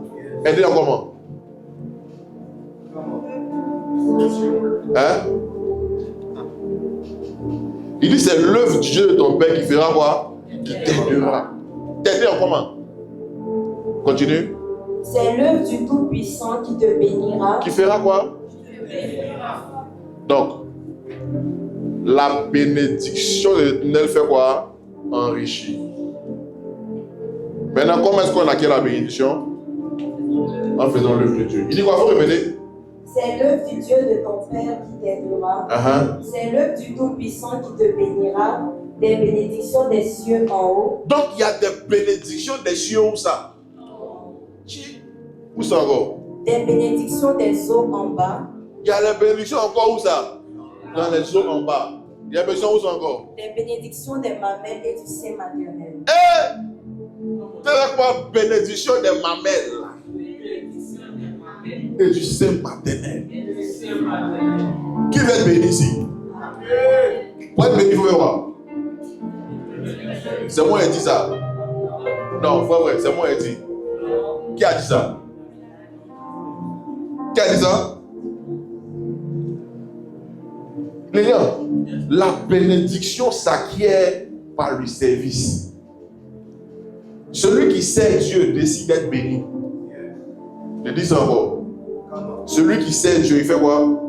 Aider en comment? Hein? Il dit c'est l'œuvre du Dieu de ton Père qui fera quoi? Qui t'aidera. T'aider en comment? Continue. C'est l'œuvre du Tout-Puissant qui te bénira. Qui fera quoi? Donc, la bénédiction de l'Éternel fait quoi? Enrichit. Maintenant, comment est-ce qu'on acquiert la bénédiction? En faisant l'œuvre de Dieu. Il dit quoi? Il faut répéter. C'est l'œuvre du Dieu de ton Père qui t'aidera. C'est l'œuvre du Tout-Puissant qui te bénira. Des bénédictions des cieux en haut. Donc, il y a des bénédictions des cieux où ça? Où ça encore? Des bénédictions des eaux en bas. Il y a les bénédictions encore où ça? Dans les eaux en bas. Il y a des bénédictions où ça encore? Des bénédictions des mamelles et du sein maternel. C'est quoi bénédiction des mamelles et du sein maternel? Qui va être béni ici? Pour être béni, il faut faire quoi? C'est moi qui ai dit ça. Non, frère, c'est moi qui ai dit. Qui a dit ça? Qui a dit ça? D'ailleurs, la bénédiction s'acquiert par le service. Celui qui sert Dieu décide d'être béni. Je dis encore. Celui qui sert Dieu, il fait quoi?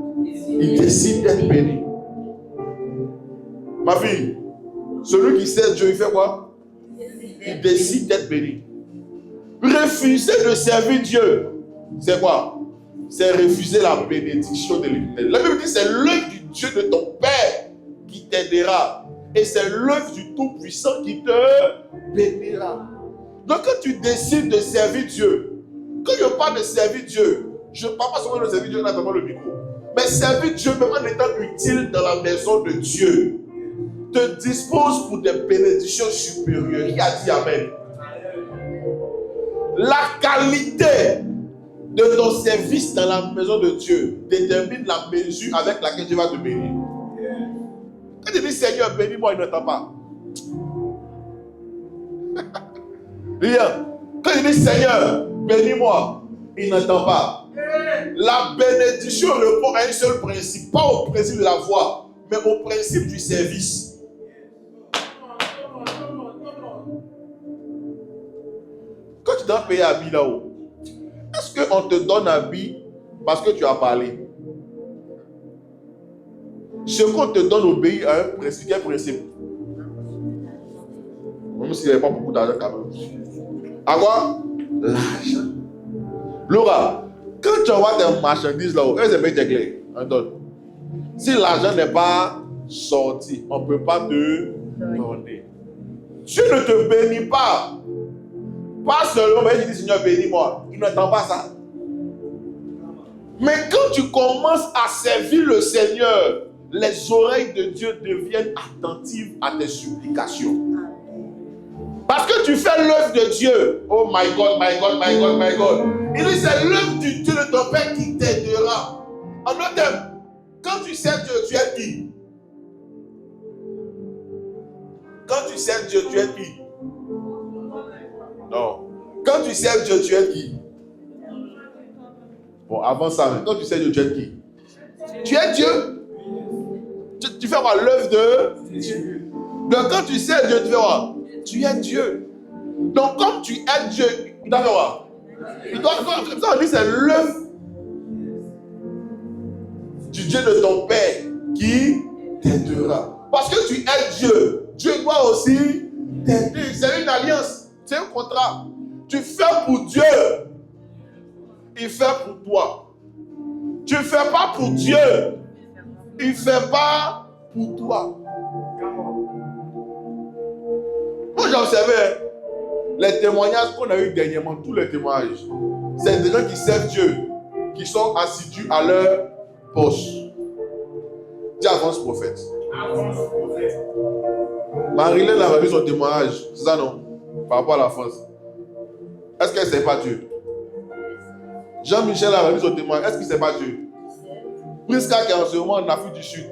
Il décide d'être béni. Ma fille, celui qui sert Dieu, il fait quoi? Il décide d'être béni. Refuser de servir Dieu, c'est quoi? C'est refuser la bénédiction de l'Éternel. La Bible dit c'est l'œuvre du Dieu de ton Père qui t'aidera. Et c'est l'œuvre du Tout-Puissant qui te bénira. Donc quand tu décides de servir Dieu, quand je parle de servir Dieu, je ne parle pas seulement de servir Dieu en attendant le micro, mais servir Dieu même en étant utile dans la maison de Dieu te dispose pour des bénédictions supérieures. Qui a dit Amen? La qualité de ton service dans la maison de Dieu détermine la mesure avec laquelle Dieu va te bénir. Quand tu dis Seigneur, bénis-moi, il n'entend pas. Rien. Quand tu dis Seigneur, bénis-moi, il n'entend pas. La bénédiction répond à un seul principe, pas au principe de la foi, mais au principe du service. Quand tu dois payer habit là-haut, est-ce qu'on te donne habit parce que tu as parlé? Ce qu'on te donne obéit à un principe. Quel principe? Même s'il n'y avait pas beaucoup d'argent quand même. À quoi? L'argent. Laura, quand tu envoies tes marchandises là-haut, est-ce que c'est clair? On donne. Si l'argent n'est pas sorti, on ne peut pas te donner. Dieu ne te bénit pas. Pas seulement, mais il dit Seigneur, bénis-moi. Il n'entend pas ça. Mais quand tu commences à servir le Seigneur, les oreilles de Dieu deviennent attentives à tes supplications. Parce que tu fais l'œuvre de Dieu. Oh my God, my God, my God, my God. Il dit c'est l'œuvre du Dieu de ton Père qui t'aidera. En d'autres termes, quand tu sers Dieu, tu es qui? Quand tu sers Dieu, tu es qui? Non. Quand tu sers Dieu, tu es qui? Bon, avant ça, quand tu sers Dieu, tu es qui? Tu es Dieu. Tu fais quoi? L'œuvre de Dieu. Donc quand tu sers Dieu, tu fais quoi? Tu es Dieu. Donc comme tu es Dieu, il doit faire quoi? Il doit faire comme ça, on dit c'est l'œuvre du Dieu de ton Père qui t'aidera. Parce que tu es Dieu. Dieu doit aussi t'aider. C'est une alliance. C'est un contrat. Tu fais pour Dieu. Il fait pour toi. Tu ne fais pas pour Dieu. Il ne fait pas pour toi. Moi j'ai observé les témoignages qu'on a eu dernièrement, tous les témoignages. C'est des gens qui servent Dieu, qui sont assidus à leur poste. Dis avance prophète. Marie-Hélène a rendu son témoignage, c'est ça non? Par rapport à la France. Est-ce qu'elle ne sait pas Dieu? Jean-Michel a rendu son témoignage, est-ce qu'il ne sait pas Dieu? Prisca qui est en ce moment en Afrique du Sud.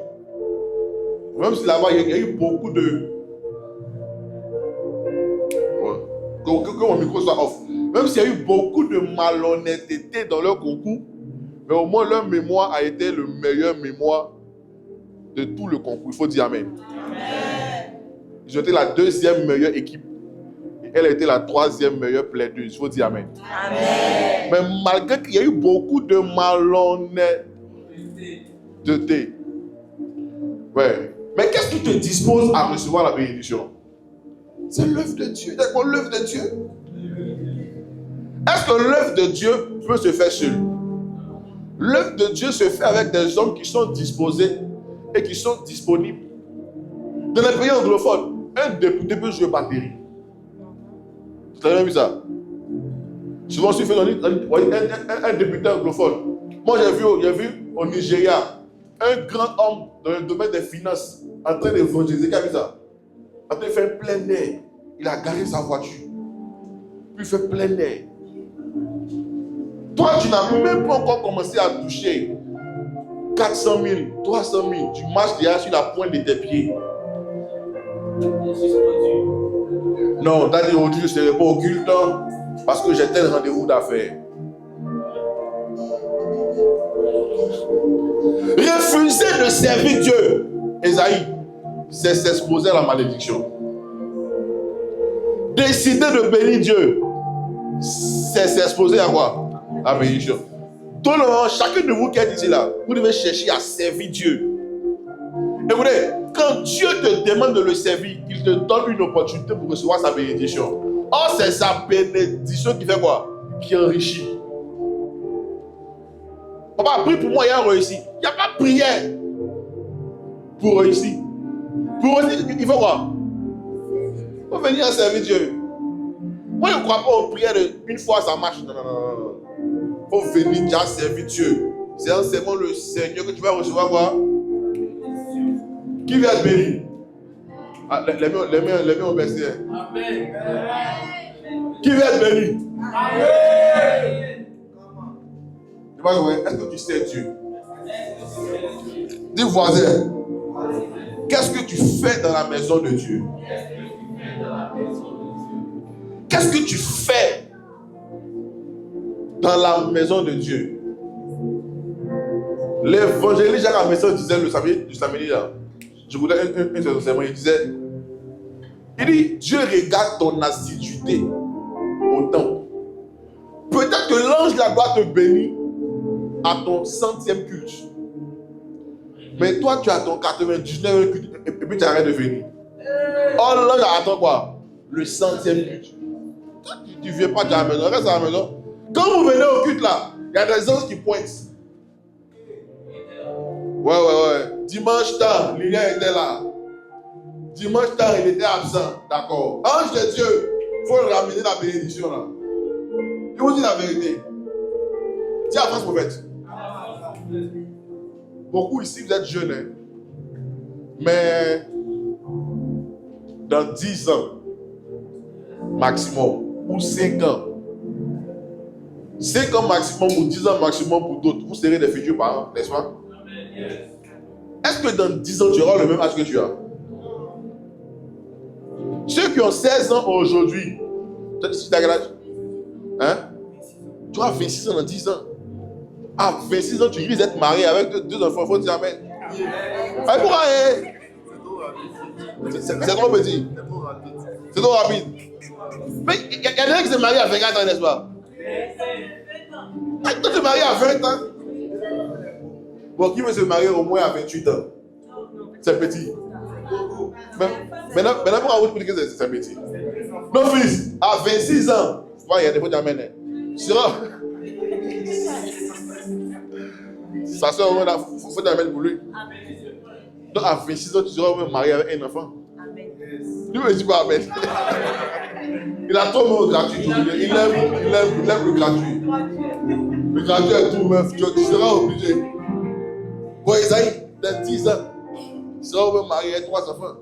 Même si là-bas il y a eu beaucoup de... Que mon micro soit off. Même s'il y a eu beaucoup de malhonnêteté dans leur concours, mais au moins leur mémoire a été le meilleur mémoire de tout le concours. Il faut dire Amen. Amen. Ils ont été la deuxième meilleure équipe. Et elle a été la troisième meilleure plaideuse. Il faut dire Amen. Amen. Mais malgré qu'il y a eu beaucoup de malhonnêteté. Ouais. Mais qu'est-ce qui te dispose à recevoir la bénédiction? C'est l'œuvre de Dieu. C'est quoi l'œuvre de Dieu? Est-ce que l'œuvre de Dieu peut se faire seul? L'œuvre de Dieu se fait avec des hommes qui sont disposés et qui sont disponibles. Dans les pays anglophones, un député peut jouer batterie. Tu as jamais vu ça? Souvent, si tu fais un député anglophone. Moi, j'ai vu au Nigeria un grand homme dans le domaine des finances en train d'évangéliser. Qui a vu ça? En train de faire plein air. Il a garé sa voiture. Puis il fait plein air. Toi, tu n'as même pas encore commencé à toucher 400 000, 300 000. Tu marches déjà sur la pointe de tes pieds. Non, t'as dit aujourd'hui, je ne serai pas au culte parce que j'ai tel rendez-vous d'affaires. Refuser de servir Dieu Esaïe, c'est s'exposer à la malédiction. Décider de bénir Dieu, c'est s'exposer à quoi? À la bénédiction. Tout le monde, chacun de vous qui est ici là, vous devez chercher à servir Dieu. Écoutez, quand Dieu te demande de le servir, il te donne une opportunité pour recevoir sa bénédiction. Or, c'est sa bénédiction qui fait quoi? Qui enrichit. On va prier pour moi et réussir. Il n'y a pas de prière pour réussir. Pour réussir, il faut quoi? Il faut venir à servir Dieu. Moi, je ne crois pas aux prières de une fois ça marche. Non. Il faut venir déjà servir Dieu. C'est en servant le Seigneur que tu vas recevoir quoi? Qui va te bénir? Ah, les mains au verset. Amen. Qui va te bénir? Amen. Est-ce que tu sais Dieu? Dis voisin, qu'est-ce que tu fais dans la maison de Dieu? Qu'est-ce que tu fais dans la maison de Dieu? L'évangéliste Jacques Amesson disait le samedi là, je voulais un enseignement, il disait, il dit, Dieu regarde ton assiduité au temple. Peut-être que l'ange là doit te bénir à ton 100e culte. Mais toi, tu as ton 99e culte et puis tu arrêtes de venir. Oh, l'ange attend quoi? Le 100e culte. Toi, tu ne viens pas de la maison, reste à la maison. Quand vous venez au culte là, il y a des anges qui pointent. Ouais. Dimanche tard, Lilian était là. Dimanche tard, il était absent. D'accord. Ange de Dieu, il faut ramener la bénédiction là. Je vous dis la vérité. Dis à France prophète. Beaucoup ici, vous êtes jeunes. Hein? Mais dans 10 ans, maximum, ou 5 ans, 5 ans maximum ou 10 ans maximum pour d'autres, vous serez des futurs parents, n'est-ce pas? Est-ce que dans 10 ans, tu auras le même âge que tu as? Ceux qui ont 16 ans aujourd'hui, tu as quel âge? Hein? Tu auras 26 ans dans 10 ans. À 26 ans, tu risques d'être marié avec deux enfants, il faut dire amen. Pourquoi? C'est trop petit. C'est trop rapide. Mais il y a des gens qui se marient à 24 ans, n'est-ce pas? Toi, tu te maries à 20 ans. Bon, qui veut se marier au moins à 28 ans? C'est petit. Maintenant, pourquoi vous dites que c'est petit? Mon fils, à 26 ans, il y a des fois d'amen. Sa soeur, il faut d'amen pour lui. Donc, à 26 ans, tu seras même marié avec un enfant. Lui, il ne dit pas amen. Il a trop de gratuit. Il aime le gratuit. Le gratuit est tout, meuf. Tu seras obligé. Bon, Esaïe, dans 10 ans, tu seras même marié avec 3 enfants.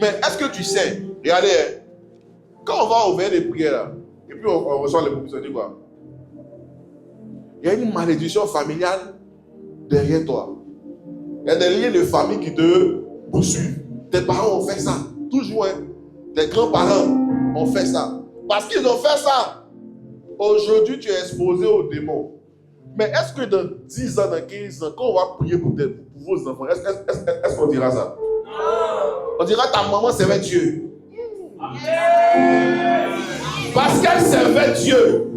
Mais est-ce que tu sais, regardez, quand on va ouvrir les prières là, et puis on reçoit les propositions, on dit quoi? Il y a une malédiction familiale derrière toi. Il y a des liens de famille qui te poursuivent. Tes parents ont fait ça. Toujours, hein. Tes grands-parents ont fait ça. Parce qu'ils ont fait ça. Aujourd'hui, tu es exposé aux démons. Mais est-ce que dans 10 ans, dans 15 ans, quand on va prier pour vos enfants, est-ce qu'on dira ça? On dira ta maman servait Dieu. Parce qu'elle servait Dieu.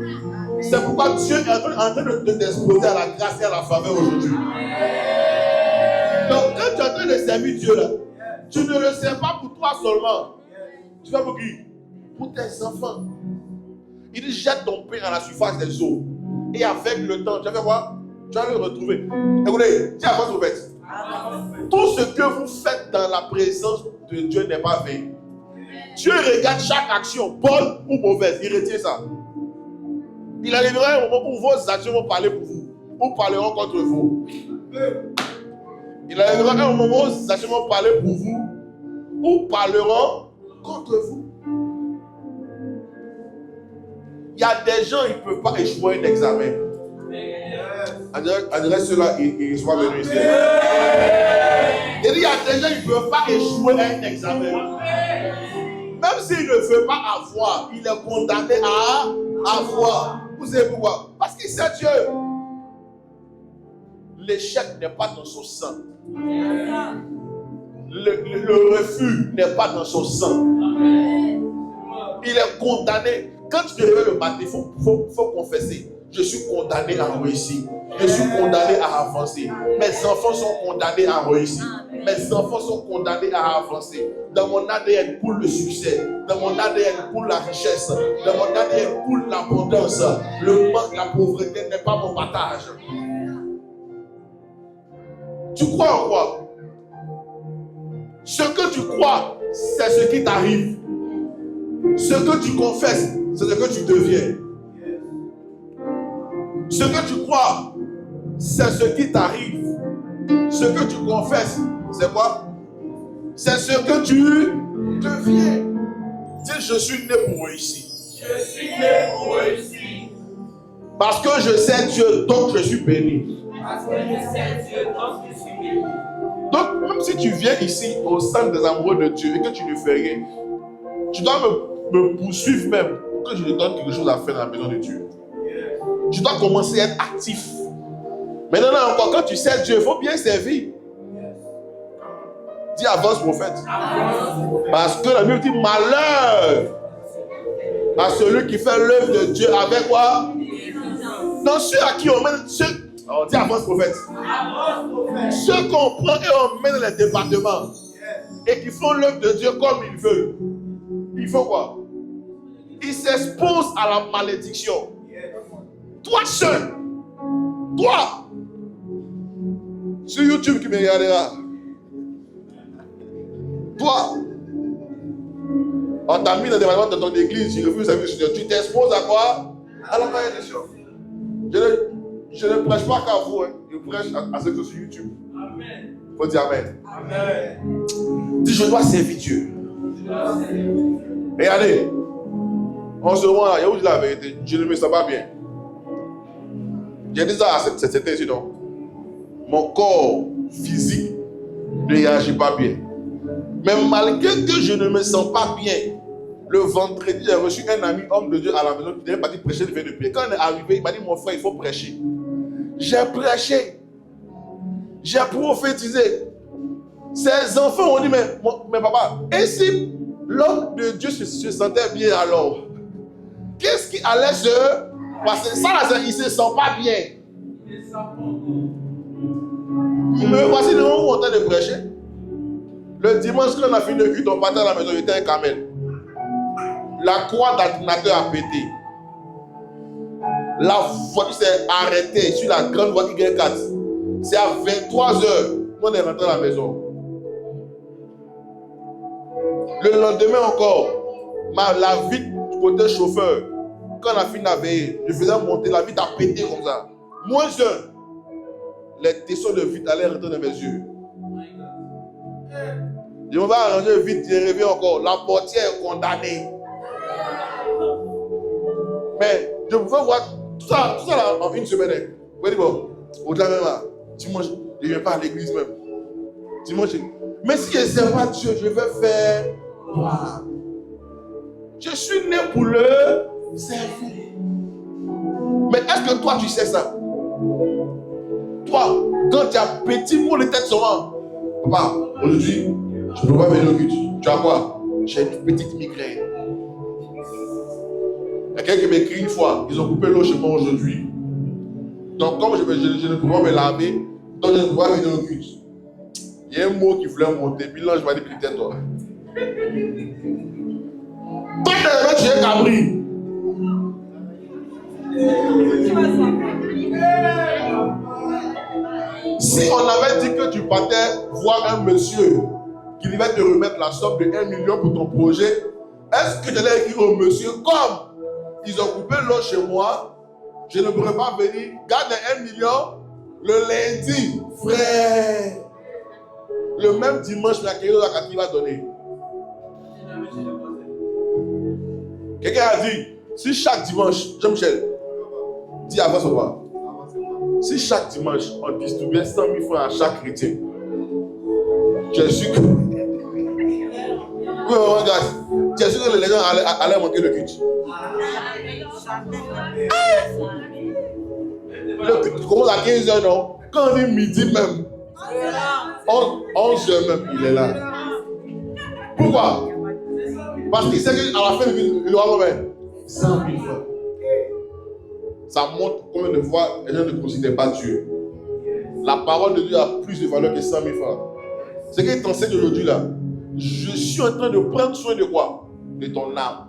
C'est pourquoi Dieu est en train de t'exposer à la grâce et à la faveur aujourd'hui. Donc quand tu es en train de servir Dieu là, tu ne le sers pas pour toi seulement. Tu fais pour qui? Pour tes enfants. Il dit jette ton pain à la surface des eaux. Et avec le temps, tu vas faire quoi? Tu vas le retrouver. Écoutez, dis à votre prophète. Tout ce que vous faites dans la présence de Dieu n'est pas vain. Dieu regarde chaque action, bonne ou mauvaise. Il retient ça. Il arrivera un moment où vos actions vont parler pour vous, ou parleront contre vous. Il arrivera un moment où vos actions vont parler pour vous, ou parleront contre vous. Il y a des gens, ils ne peuvent pas échouer un examen. On dirait ceux-là, ils sont venus ici. Il y a des gens, ils ne peuvent pas échouer un examen. Même s'il ne veut pas avoir, il est condamné à avoir. Vous savez pourquoi? Parce qu'il sait Dieu. l'échec n'est pas dans son sang. Le refus n'est pas dans son sang. Il est condamné. Quand tu devais le matin, il faut confesser. Je suis condamné à réussir. Je suis condamné à avancer. Mes enfants sont condamnés à réussir. Mes enfants sont condamnés à avancer. Dans mon ADN coule le succès. Dans mon ADN coule la richesse. Dans mon ADN coule l'abondance. Le manque, la pauvreté n'est pas mon partage. Tu crois en quoi? Ce que tu crois, c'est ce qui t'arrive. Ce que tu confesses, c'est ce que tu deviens. Ce que tu crois, c'est ce qui t'arrive. Ce que tu confesses, c'est quoi? C'est ce que tu deviens. Dis, je suis né pour réussir. Je suis né pour réussir. Parce que je sais Dieu, donc je suis béni. Parce que je sais Dieu, donc je suis béni. Donc, même si tu viens ici au centre des amoureux de Dieu et que tu ne fais rien, tu dois me poursuivre même pour que je te donne quelque chose à faire dans la maison de Dieu. Tu dois commencer à être actif. Maintenant encore, quand tu sais Dieu, il faut bien servir. Dis avance, prophète. Parce que la Bible dit malheur à celui qui fait l'œuvre de Dieu avec quoi? Dans ceux à qui on mène. Dis avance, prophète. Ceux qu'on prend et on mène dans les départements et qui font l'œuvre de Dieu comme ils veulent. Il faut quoi? Ils s'exposent à la malédiction. Toi seul. Toi. Sur YouTube qui me regardera. Toi. On t'a mis dans le département de ton église. Tu refuses servir Seigneur. Tu t'exposes à quoi? À la malédiction. Je ne prêche pas qu'à vous. Hein. Je prêche à ceux qui sont sur YouTube. Amen. Il faut dire Amen. Amen. Dis, je dois servir Dieu. Regardez. En ce moment-là, il y a où je dis la vérité. Je ne me sens pas bien. J'ai dit ça à cet été, sinon. Mon corps physique ne réagit pas bien. Mais malgré que je ne me sens pas bien, le vendredi, j'ai reçu un ami, homme de Dieu, à la maison qui devait partir prêcher le 22 pieds. Quand on est arrivé, il m'a dit, mon frère, il faut prêcher. J'ai prêché. J'ai prophétisé. Ses enfants ont dit, mais papa, et si l'homme de Dieu se sentait bien alors? Qu'est-ce qui allait se passer? Ça, là, il ne se sent pas bien. Me voici nous en train de prêcher. Le dimanche, quand on a fini le culte, on partait à la maison, il était un camel. La croix d'alternateur a pété. La voiture s'est arrêtée sur la grande voie Y4. C'est à 23h. On est rentré à la maison. Le lendemain encore, la vitre du côté chauffeur, quand on a fini la veille, je faisais monter, la vitre a pété comme ça. Moins un. Les tessons de vitre allaient rentrer dans mes yeux. Je me vais arranger vite, j'ai rêvé encore. La portière est condamnée. Mais je pouvais voir tout ça là, en une semaine. Vous dites bon, au-delà même là, dimanche, je ne viens pas à l'église même. Dimanche, mais si je ne sais pas Dieu, je vais faire quoi? Je suis né pour le servir. Mais est-ce que toi tu sais ça? Toi, quand tu as petit mot de tête seulement, papa, aujourd'hui, je ne peux pas venir au culte. Tu as quoi? J'ai une petite migraine. Il y a quelqu'un qui m'écrit une fois, ils ont coupé l'eau chez moi aujourd'hui. Donc, comme je ne peux pas me laver, donc je ne peux pas venir au culte. Il y a un mot qui voulait monter, puis là, je vais dire, putain, toi. Toi, tu es cabri. Si on avait dit que tu partais voir un monsieur qui devait te remettre la somme de 1 million pour ton projet, est-ce que j'allais écrire au monsieur, comme ils ont coupé l'eau chez moi, je ne pourrais pas venir, garde 1 million le lundi, frère. Le même dimanche, la qui va donner. Quelqu'un a dit, si chaque dimanche, Jean-Michel, dis avance ou pas? Si chaque dimanche, on distribuait 100 000 francs à chaque chrétien, je suis que... Oui, regarde, je suis que les gens allaient manquer le culte. Le culte commence à 15h, non? Quand on dit midi même, 11 heures même, il est là. Pourquoi? Parce qu'il sait qu'à la fin, il aura combien? 100 000 fois. Ça montre combien de fois les gens ne considèrent pas Dieu. La parole de Dieu a plus de valeur que 100 000 fois. Ce qu'il t'enseigne aujourd'hui là, je suis en train de prendre soin de quoi? De ton âme.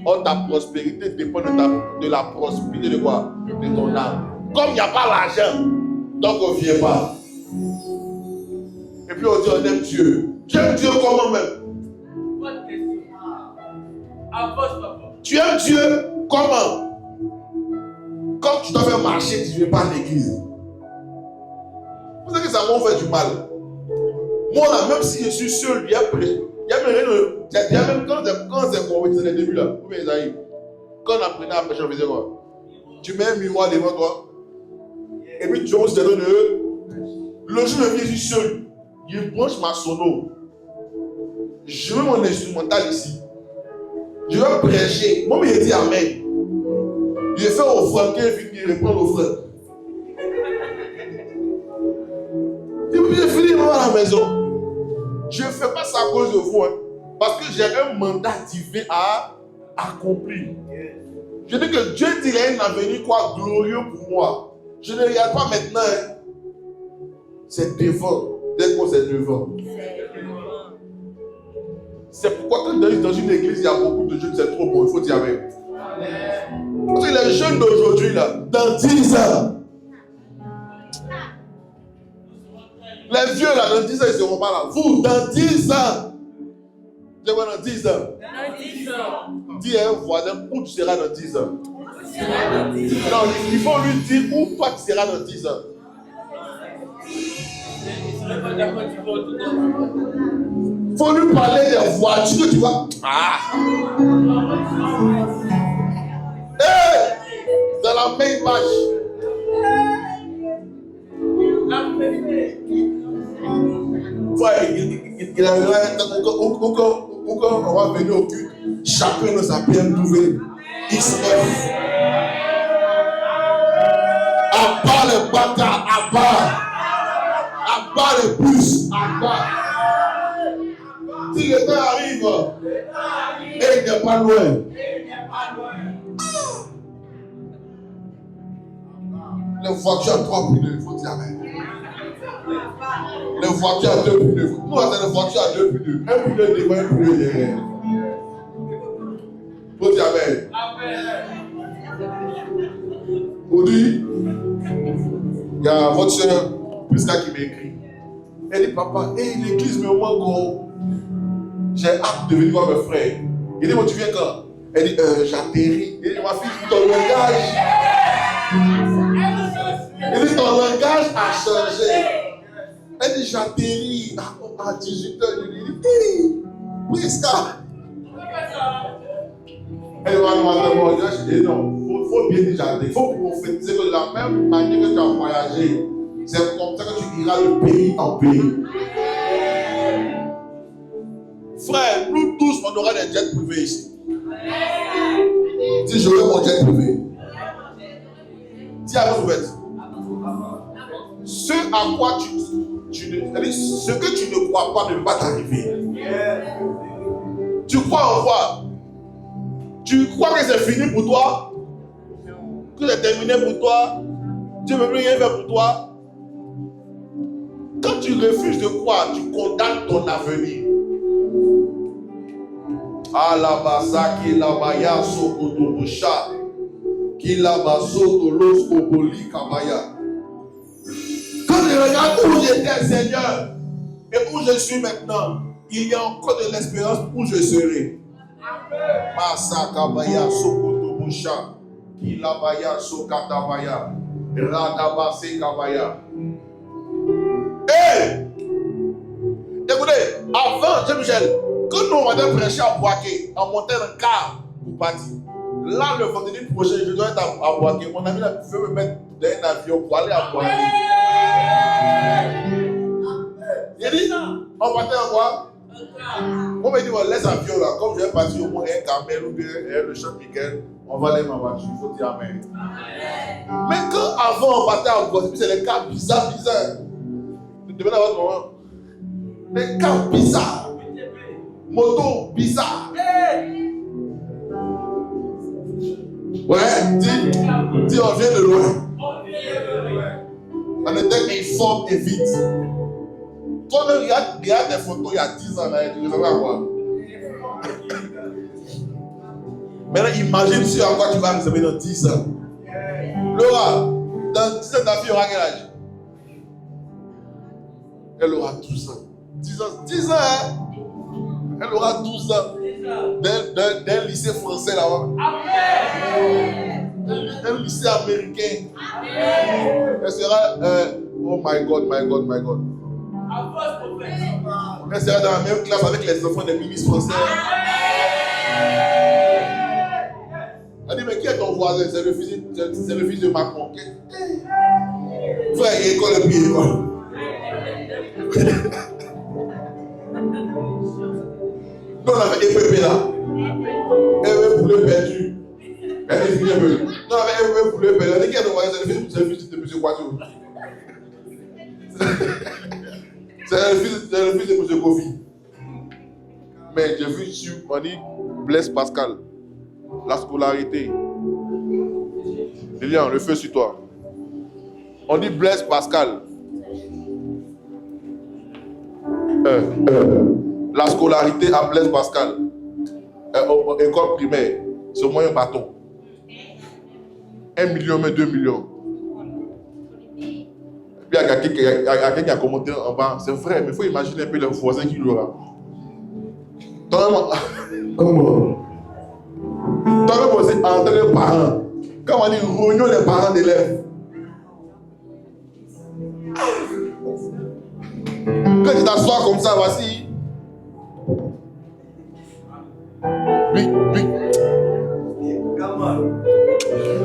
Or, ta prospérité dépend de la prospérité de quoi? De ton âme. Comme il n'y a pas l'argent, donc on ne vient pas. Et puis on dit on aime Dieu. Tu aimes Dieu comment même? Bonne question. Avance, papa. Tu aimes Dieu comment? Comme tu dois faire marcher, tu ne viens pas à l'église. Vous savez que ça m'a fait du mal. Moi là, même si je suis seul, il y a même quand c'est converti les débuts là, quand on apprenait à prêcher, on faisait quoi? Tu mets un miroir devant toi, et puis tu oses te donner. Le jour où je suis seul, je branche ma sono. Je mets mon instrumental ici. Je vais prêcher. Moi, je dis Amen. Je fais offrande, il reprend l'offrande. Et puis je finis à la maison. Je ne fais pas ça à cause de vous, hein, parce que j'ai un mandat divin à accomplir. Je dis que Dieu dit qu'il y a un avenir quoi glorieux pour moi. Je ne regarde pas maintenant. Hein. C'est devant. Dès qu'on c'est devant. C'est pourquoi quand dans une église, il y a beaucoup de jeunes, c'est trop bon, il faut dire Amen. Parce que les jeunes d'aujourd'hui, là, dans 10 ans, les vieux là, dans 10 ans, ils ne seront pas là. Vous, dans 10 ans, je vois dans 10 ans. Dans 10 ans. Dis à un voisin où tu seras dans 10 ans. Dans 10 ans. Non, il faut lui dire où toi tu seras dans 10 ans. Il ne serait pas d'accord, tu vas autour. Il faut lui parler des voitures que tu vas. Ah! Hey! Dans la même image. La vérité. Il a on va venir au culte, chacun de sa BMW XF. À bas les bâtards, à bas les bus, à bas. Si le temps arrive, et il n'est pas loin. Les voitures à 3 pneus, il faut dire Amen. Les voitures à 2 pneus. Nous, on a des voitures à 2 pneus. Un pneu devant, un pneu derrière. Il faut dire Amen. Aujourd'hui, il y a votre soeur, Prisca, qui m'écrit. Elle dit, papa, l'église me manque gros. J'ai hâte de venir voir mes frères. Il dit, tu viens quand? Elle dit, j'atterris. Elle dit, ma fille, ton langage. Elle dit, ton langage a changé. Elle dit, j'atterris à 18h. Je lui dis, Prisca. Elle va demander, je dis, non, il faut bien dire j'atterris. Il faut prophétiser de la même manière que tu as voyagé. C'est comme ça que tu iras de pays en pays. Frère, nous tous, on aura des jets privés ici. Si j'aurai mon jet privé. Dis à votre ouverte. Ce à quoi ce que tu ne crois pas ne va pas t'arriver. Tu crois en quoi? Tu crois que c'est fini pour toi? Que c'est terminé pour toi? Dieu ne veut plus rien faire pour toi? Quand tu refuses de croire, tu condamnes ton avenir. Alabasa qui labaya sokotobusha qui labaso los koboli kabaya. Quand je regarde où j'étais, Seigneur, et où je suis maintenant, il y a encore de l'espérance où je serai. Masa kabaya sokotobusha qui labaya sokatabaya radabase kabaya. Hey! Écoutez, avant Jean-Michel, quand nous on va prêcher à Boaké, on montait dans le car pour partir. Là, le vendredi prochain, je dois être à Boaké. Mon ami là veut me mettre dans un avion pour aller à Boaké. Il dit, on partait en quoi? On m'a dit, bon, laisse avion là, comme je vais partir au moins un Carmel ou bien le champ Michael, on va aller ma voiture, il faut dire amen. Mais quand avant on partait en voiture, c'est les cas bizarres. Demandez à votre maman. Les cas bizarres. Moto bizarre. Ouais, dis on vient de loin. On était informe et vite. Toi-même, regarde des photos il y a 10 ans, là, tu ne sais pas quoi. Maintenant, imagine ce à quoi tu vas ressembler dans 10 ans. Laura, dans 10 ans, ta fille aura quel âge? Elle aura 12 ans. 10 ans, hein? Elle aura 12 ans. D'un lycée français là-bas. Un lycée américain. Elle sera, oh my God. Elle sera dans la même classe avec les enfants des ministres français. Elle dit, mais qui est ton voisin? C'est le fils de Macron. Frère, il école et puis école. Nous, on avait EPP là. EPP poulet perdu. Elle dit, un peu. Nous, on avait EPP poulet perdu. Elle dit, qui est ton voisin? C'est le fils de M. Quadio. C'est le fils de M. Kofi. Mais j'ai vu sur, on dit, Blaise Pascal. La scolarité. Lilian, le feu sur toi. On dit Blaise Pascal. La scolarité à Blaise Pascal. École primaire. C'est au moins un bâton. 1 million, mais 2 millions. Puis il y a quelqu'un qui a commenté en bas. C'est vrai, mais il faut imaginer un peu le voisin qui l'aura. Comment? Toi-même aussi, en tant que parent, quand on dit réunion les parents d'élèves, quand tu t'assois comme ça, voici.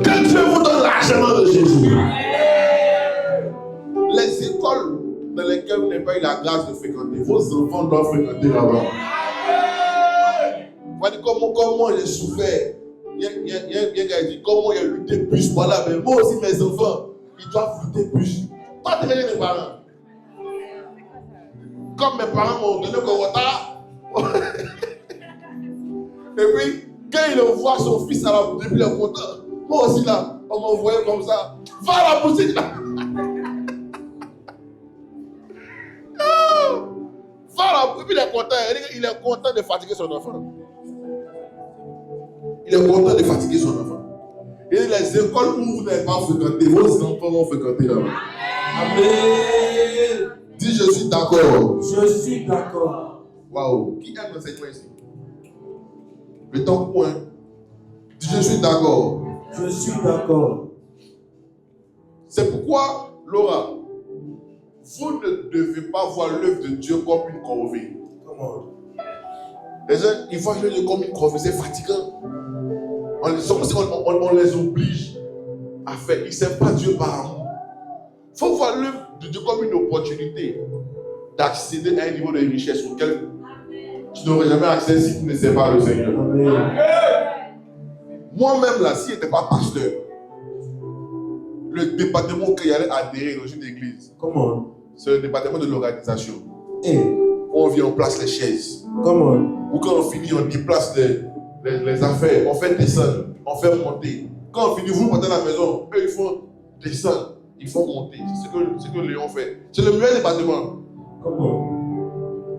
Que Dieu vous donne l'argent de Jésus. Les écoles dans lesquelles vous n'avez pas eu la grâce de fréquenter, vos enfants doivent fréquenter là-bas. Comment j'ai souffert. Il y a un gars qui dit comment il a lutté plus. Voilà, mais moi aussi, mes enfants, ils doivent lutter plus. Toi, tu es les parents. Comme mes parents m'ont donné comme retard. Et puis, quand il voit son fils à la boutique, il est content. Moi aussi, là, on m'a envoyé comme ça. Va à la boutique, là. Va à la boutique, il est content. Il est content de fatiguer son enfant. Il est content de fatiguer son enfant. Et les écoles où vous n'avez pas fréquenté, vos enfants vont fréquenter là-bas. Amen. Dis, je suis d'accord. Je suis d'accord. Waouh. Qui aime l'enseignement ici? Le temps point. Dis, je suis d'accord. Je suis d'accord. C'est pourquoi, Laura, vous ne devez pas voir l'œuvre de Dieu comme une corvée. Comment? Les gens, ils voient l'œuvre de Dieu comme une corvée, c'est fatigant. On les oblige à faire. Ils ne servent pas Dieu par amour. Il faut voir l'œuvre de Dieu comme une opportunité d'accéder à un niveau de richesse auquel tu n'aurais jamais accès si tu ne sais pas le Seigneur. Amen. Moi-même, là, si je n'étais pas pasteur, le département auquel j'allais adhérer dans une église, Comment? c'est le département de l'organisation. Eh, Où on vient, on place les chaises. comment? Ou quand on finit, on déplace les affaires. On fait descendre, on fait monter. Quand on finit, vous montez à la maison, eux, ils font descendre, ils font monter. C'est ce que Léon fait. C'est le meilleur département. Comment?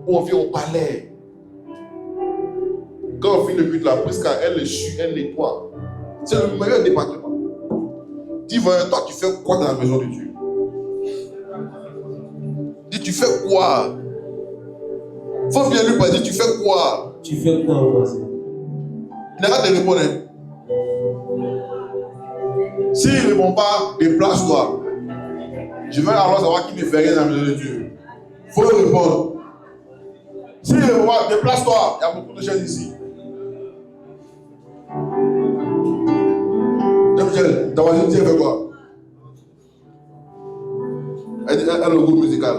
Où on vient au palais. Quand on finit le but de la presque, elle les chute, elle nettoie. C'est le meilleur département. Dis, toi, tu fais quoi dans la maison de Dieu? Dis, tu fais quoi? Faut bien lui dire, tu fais quoi? Tu fais quoi, voisin? Il n'a pas de répondre. S'il ne répond pas, déplace-toi. Je vais alors savoir qui ne fait rien dans la maison de Dieu. Il faut répondre. S'il ne répond pas, déplace-toi. Il y a beaucoup de gens ici. Michel, ta voisine, tu fais quoi? Elle a le groupe musical.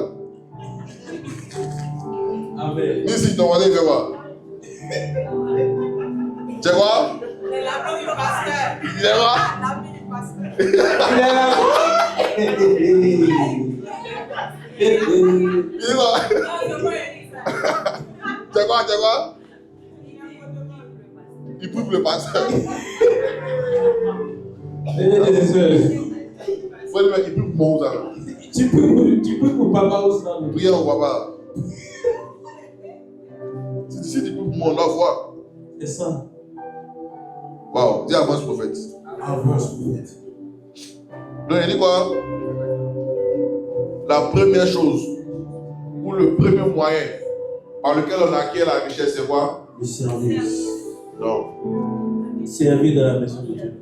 Amen. Ici, ton voisin, il fait quoi? Tu sais quoi? Il est là, le pasteur. Il est quoi? L'ami du pasteur. Il est là. Il est quoi? Non, c'est moi, il dit ça. Tu sais quoi? Tu sais quoi? Il prie pour le pasteur. Faut le mec qui prie pour mon ouza. Tu peux pour papa aussi. Priez, on voit pas. Si tu pries pour mon envoi. C'est ça. Waouh, dis avance prophète. Avance prophète. Donc il dit quoi? La première chose, ou le premier moyen par lequel on acquiert la richesse, c'est quoi? Le service. Non. Servir dans la maison de Dieu.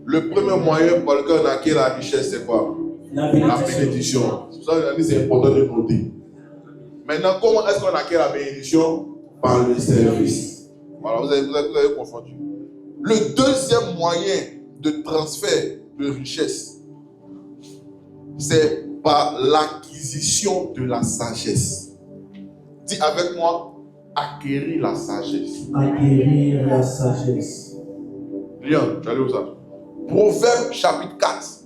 Le premier moyen par lequel on acquiert la richesse, c'est quoi? La La bénédiction. bénédiction. C'est pour ça que c'est important de noter. Maintenant, comment est-ce qu'on acquiert la bénédiction? Par le service. Voilà, vous avez confondu. Le deuxième moyen de transfert de richesse, c'est par l'acquisition de la sagesse. Dis avec moi, acquérir la sagesse. Acquérir la sagesse. Lien, tu allais où ça? Proverbe chapitre 4,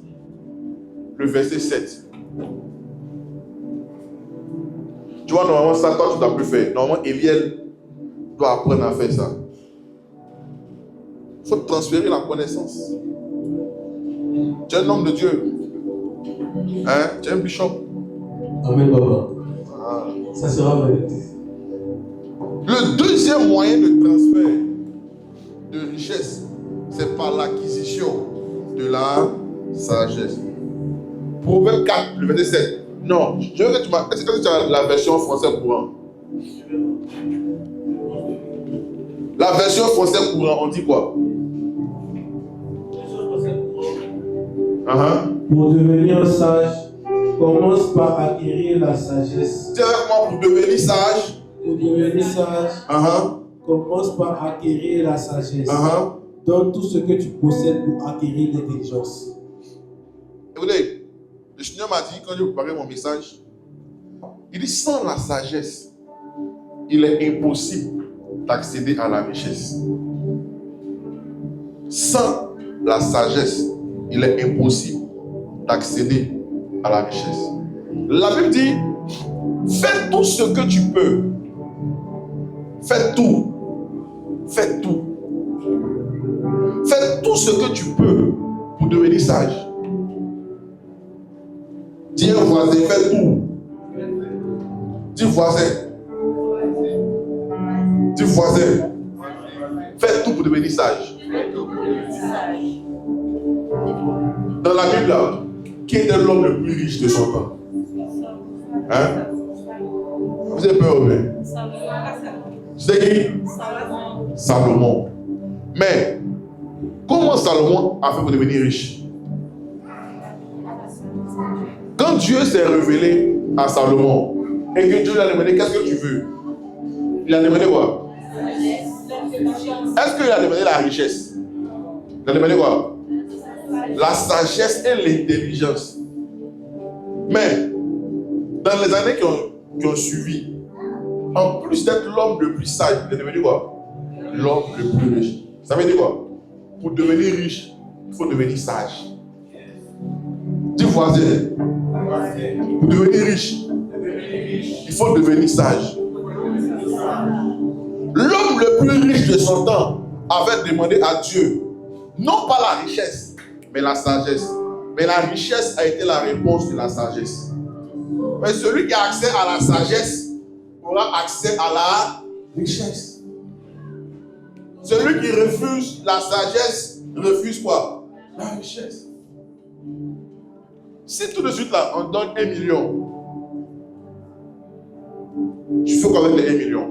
le verset 7. Tu vois, normalement, ça, toi, tu t'as pu faire. Normalement, Eliel doit apprendre à faire ça. Il faut transférer la connaissance. Tu es un homme de Dieu. Hein? Tu es un bishop. Amen, papa. Ah. Ça sera vrai. Le deuxième moyen de transfert de richesse, c'est par l'acquisition de la sagesse. Proverbe 4, le verset 7. Non, je veux que tu m'as. Est-ce que tu as la version français courant? La version français courant, on dit quoi? Pour devenir sage, commence par acquérir la sagesse. Dis avec moi, pour devenir sage. Pour devenir sage, commence par acquérir la sagesse. Donne tout ce que tu possèdes pour acquérir l'intelligence. Écoutez, le Seigneur m'a dit, quand j'ai préparé mon message, il dit sans la sagesse, il est impossible d'accéder à la richesse. Sans la sagesse, il est impossible d'accéder à la richesse. La Bible dit, fais tout ce que tu peux. Fais tout. Fais tout. Fais tout ce que tu peux pour devenir sage. Dis un voisin, fais tout. Dis voisin. Dis voisin. Fais tout pour devenir sage. Dans la Bible, là, qui était l'homme le plus riche de son temps? Hein? Vous avez peur ou bien? C'est qui? Salomon. Mais, comment Salomon a fait pour devenir riche? Quand Dieu s'est révélé à Salomon et que Dieu lui a demandé qu'est-ce que tu veux, il a demandé quoi? Est-ce qu'il a demandé la richesse? Il a demandé quoi? La sagesse et l'intelligence. Mais dans les années qui ont suivi, en plus d'être l'homme le plus sage, il est devenu quoi? L'homme le plus riche. Ça veut dire quoi? Pour devenir riche, il faut devenir sage. Dis voisin. Pour devenir riche, il faut devenir sage. L'homme le plus riche de son temps avait demandé à Dieu, non pas la richesse, mais la sagesse. Mais la richesse a été la réponse de la sagesse. Mais celui qui a accès à la sagesse aura accès à la richesse. Celui qui refuse la sagesse refuse quoi? La richesse. Si tout de suite là, on donne 1 million, tu fais quoi avec les 1 million?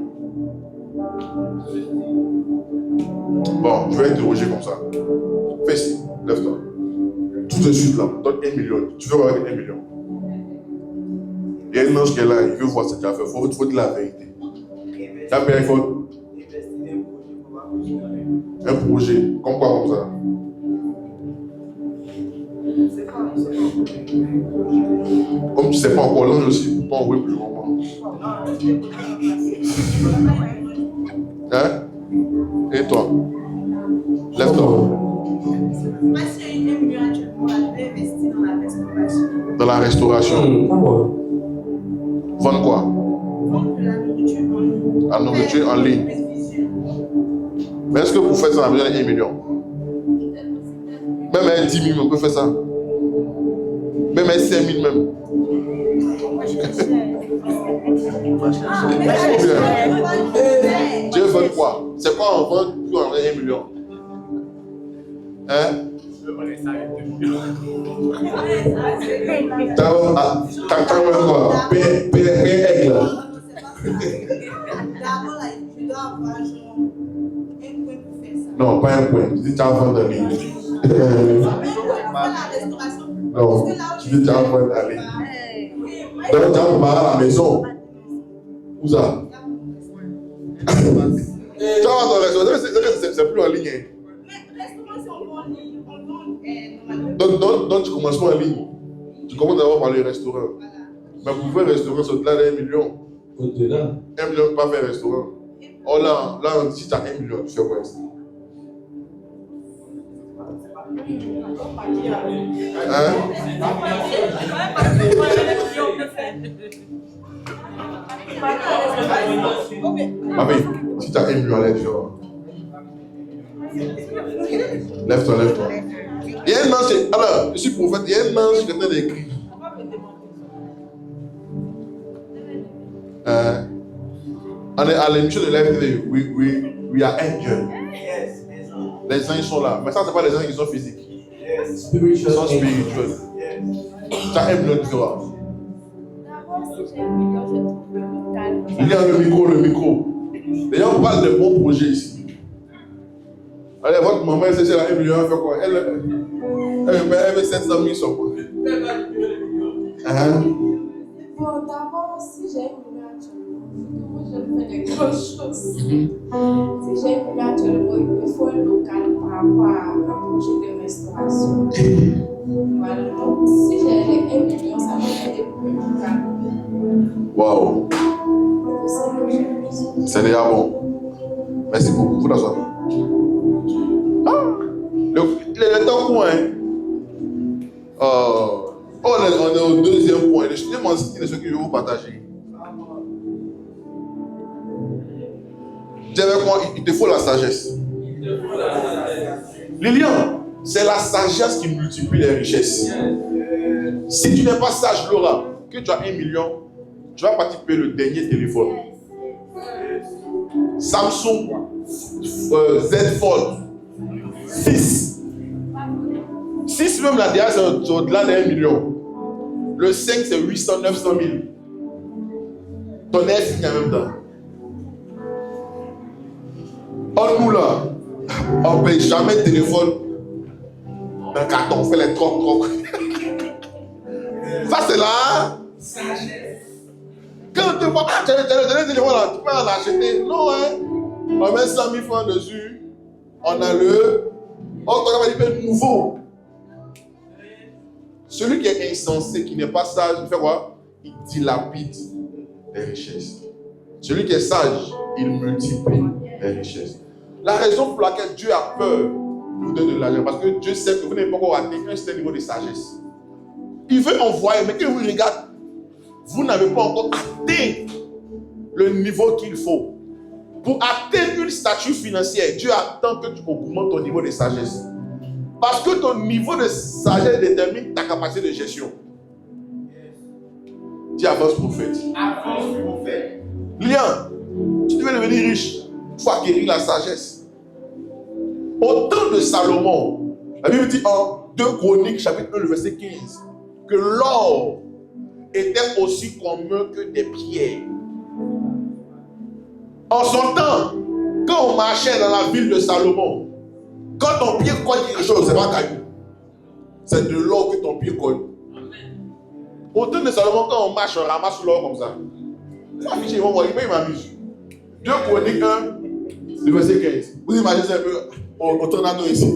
Bon, je vais interroger comme ça. Fais ici, lève-toi. Tout de suite là, donne 1 million. Tu fais quoi avec 1 million? Il y a un ange qui est là, il veut voir ce que tu as fait. Il faut dire la vérité. Tu as payé un iPhone? Un projet. Comme quoi, comme ça? Comme tu ne sais pas encore, l'ange aussi, pour pas envoyer plus longtemps. Hein? Et toi? Lève-toi. Moi, si j'ai 1 million actuellement, je vais investir dans la restauration. Dans la restauration. Come on. Vendre quoi? Vendre de la nourriture en ligne. La nourriture en ligne. Mais est-ce que pour faire ça, on a besoin d'1 million? Même un 10 000, on peut faire ça. Même un 5 000 même. Dieu veut quoi? C'est quoi on vend pour en 1 million? Hein? T'as quoi? Payer aigle. D'abord, là, tu dois avoir genre un point pour faire ça. Non, pas un point. Tu dis t'as vendre en ligne. Un point pour faire la restauration. Non, tu dis t'as vendre en ligne. Donc, tu as préparé à la maison. Où ça? Tu vas voir ton restaurant, c'est plus en ligne. Hein. Mais restauration, on vend en ligne, on vend normalement. Donc, tu commences pas en ligne. Tu commences d'abord par les restaurants. Voilà. Mais pour faire un restaurant, c'est au-delà d'1 million. Au-delà. 1 million, pas faire un restaurant. Oh là, si tu as 1 million, tu fais quoi? Hein? Ma fille, si tu as 1 million, allez, tu vois. Lève-toi, lève-toi. Il y a un ange, alors, je suis prophète, il y a un ange qui était écrit. On est à l'émission de Live TV, we are angels. Les anges sont là. Mais ça, c'est pas les anges qui sont physiques. Ils Spiritual. sont spirituels. Tu as 1 million, tu vois. D'abord, si j'ai 1 million, je trouve le calme. Il y a le micro. D'ailleurs, on parle de bons projets ici. Allez, votre maman, elle sait 1 million, elle fait quoi? Elle met 700 000 sur quoi? Bon, d'abord, si j'ai 1 million actuellement, moi je fais des grosses choses. Si j'ai 1 million actuellement, il me faut un local par rapport à un projet de restauration. Voilà, donc si j'ai 1 million, ça va m'aider pour un local. Waouh, C'est ce que j'ai besoin. c'est déjà bon. Merci beaucoup. Vous d'asseoir. Le temps court, hein? On est au deuxième point. Je demande ce que je vais vous partager. Dis avec moi, il te faut la sagesse. Lilian, c'est la sagesse qui multiplie les richesses. Si tu n'es pas sage, Laura, que tu as 1 million, tu vas partir payer le dernier téléphone. Samsung Z Fold 6. 6 même là derrière, c'est au-delà d'1 million. Le 5, c'est 800, 900 000. Ton air signe en même temps. Nous là, on ne paye jamais de téléphone dans le carton, on fait les trocs. Ça c'est là. Quand tu vois, tu as le téléphone là, tu peux en acheter. Non, hein. On met 100 000 francs dessus. On a on va dire nouveau. Celui qui est insensé, qui n'est pas sage, il fait quoi? Il dilapide les richesses. Celui qui est sage, il multiplie les richesses. La raison pour laquelle Dieu a peur de vous donner de l'argent, parce que Dieu sait que vous n'avez pas encore atteint un certain niveau de sagesse. Il veut envoyer, mais quand vous regardez, vous n'avez pas encore atteint le niveau qu'il faut. Pour atteindre une statue financière, Dieu attend que tu augmentes ton niveau de sagesse. Parce que ton niveau de sagesse détermine ta capacité de gestion. Dis avance prophète. Avance prophète. Lien, tu devais devenir riche. Il faut acquérir la sagesse. Au temps de Salomon, la Bible dit en 2 Chroniques, chapitre 1, le verset 15, que l'or était aussi commun que des pierres. En son temps, quand on marchait dans la ville de Salomon, quand ton pied colle quelque chose, c'est pas caillou. C'est de l'or que ton pied colle. Au temps de Salomon, quand on marche, on ramasse l'or comme ça. Ça affiche, ils vont voir, il m'amuse. 2 Chroniques 1, le verset 15. Vous imaginez un peu au tornado ici.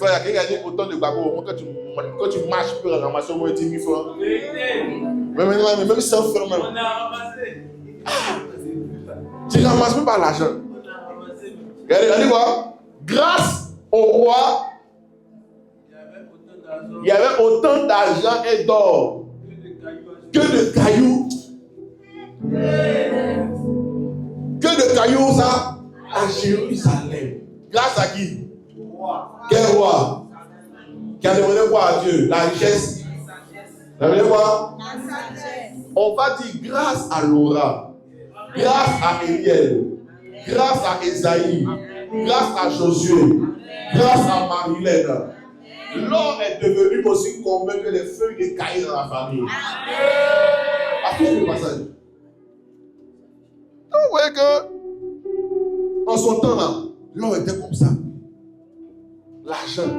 Il y a quelqu'un qui a dit autant de Bako, quand tu marches, tu peux ramasser au moins 10 000 francs. Même 100 francs même. On a ramassé. Tu ne ramasses même pas l'argent. Regardez quoi? Grâce au roi, il y avait autant d'argent et d'or que de cailloux. Que de cailloux, ça, à Jérusalem. Grâce à qui? Quel roi? Qui a demandé quoi à Dieu? La richesse. Ça veut dire quoi? On va dire grâce à Laura, grâce à Eliel, grâce à Esaïe, grâce à Josué, grâce à Marilène. L'or est devenu aussi commun que les feuilles de cailles dans la famille. À tout le passage. Donc, vous voyez que, en son temps là, l'or était comme ça. L'argent.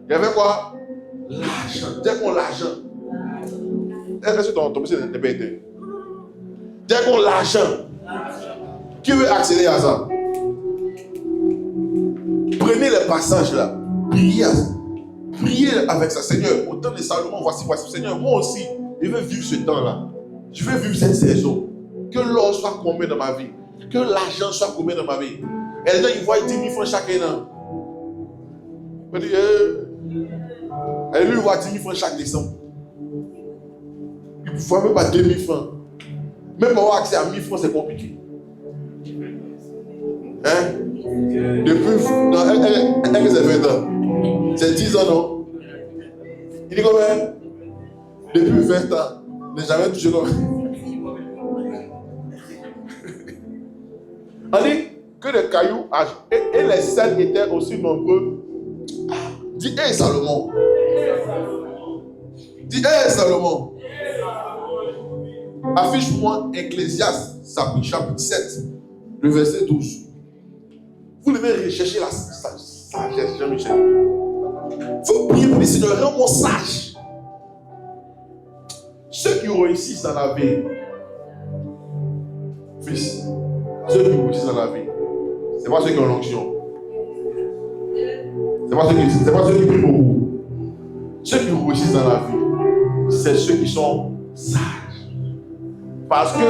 Il y avait quoi? L'argent. Dès qu'on l'argent. Est-ce que ton monsieur n'est pas été? Dès qu'on l'argent. Qui veut accéder à ça? Prenez les passages là. Priez avec ça. Seigneur, au temps de Salomon, voici. Seigneur, moi aussi, je veux vivre ce temps là. Je veux vivre cette saison. Que l'or soit commun dans ma vie. Que l'argent soit commun dans ma vie. Et les gens, ils voient 10 000 francs chaque an. Il dit, et lui, il voit 10 000 francs chaque décembre. Il ne voit même pas 2 000 francs. Même pour avoir accès à 1 000 francs, c'est compliqué. Hein? Depuis, non, elle c'est 20 ans. C'est 10 ans, non? Il dit combien? Depuis 20 ans. Il n'a jamais touché comme. On dit que les cailloux et les sels étaient aussi nombreux. Dis, hé Salomon. Dis, hé Salomon. Affiche-moi Ecclésiaste, chapitre 7, le verset 12. Vous devez rechercher la sagesse, Jean-Michel. Il faut prier pour les seigneurs, rends-moi sage. Ceux qui réussissent dans la vie, fils, ceux qui réussissent dans la vie, ce n'est pas ceux qui ont l'onction. Ce n'est pas ceux qui prient beaucoup. Ceux qui réussissent dans la vie, c'est ceux qui sont sages. Parce que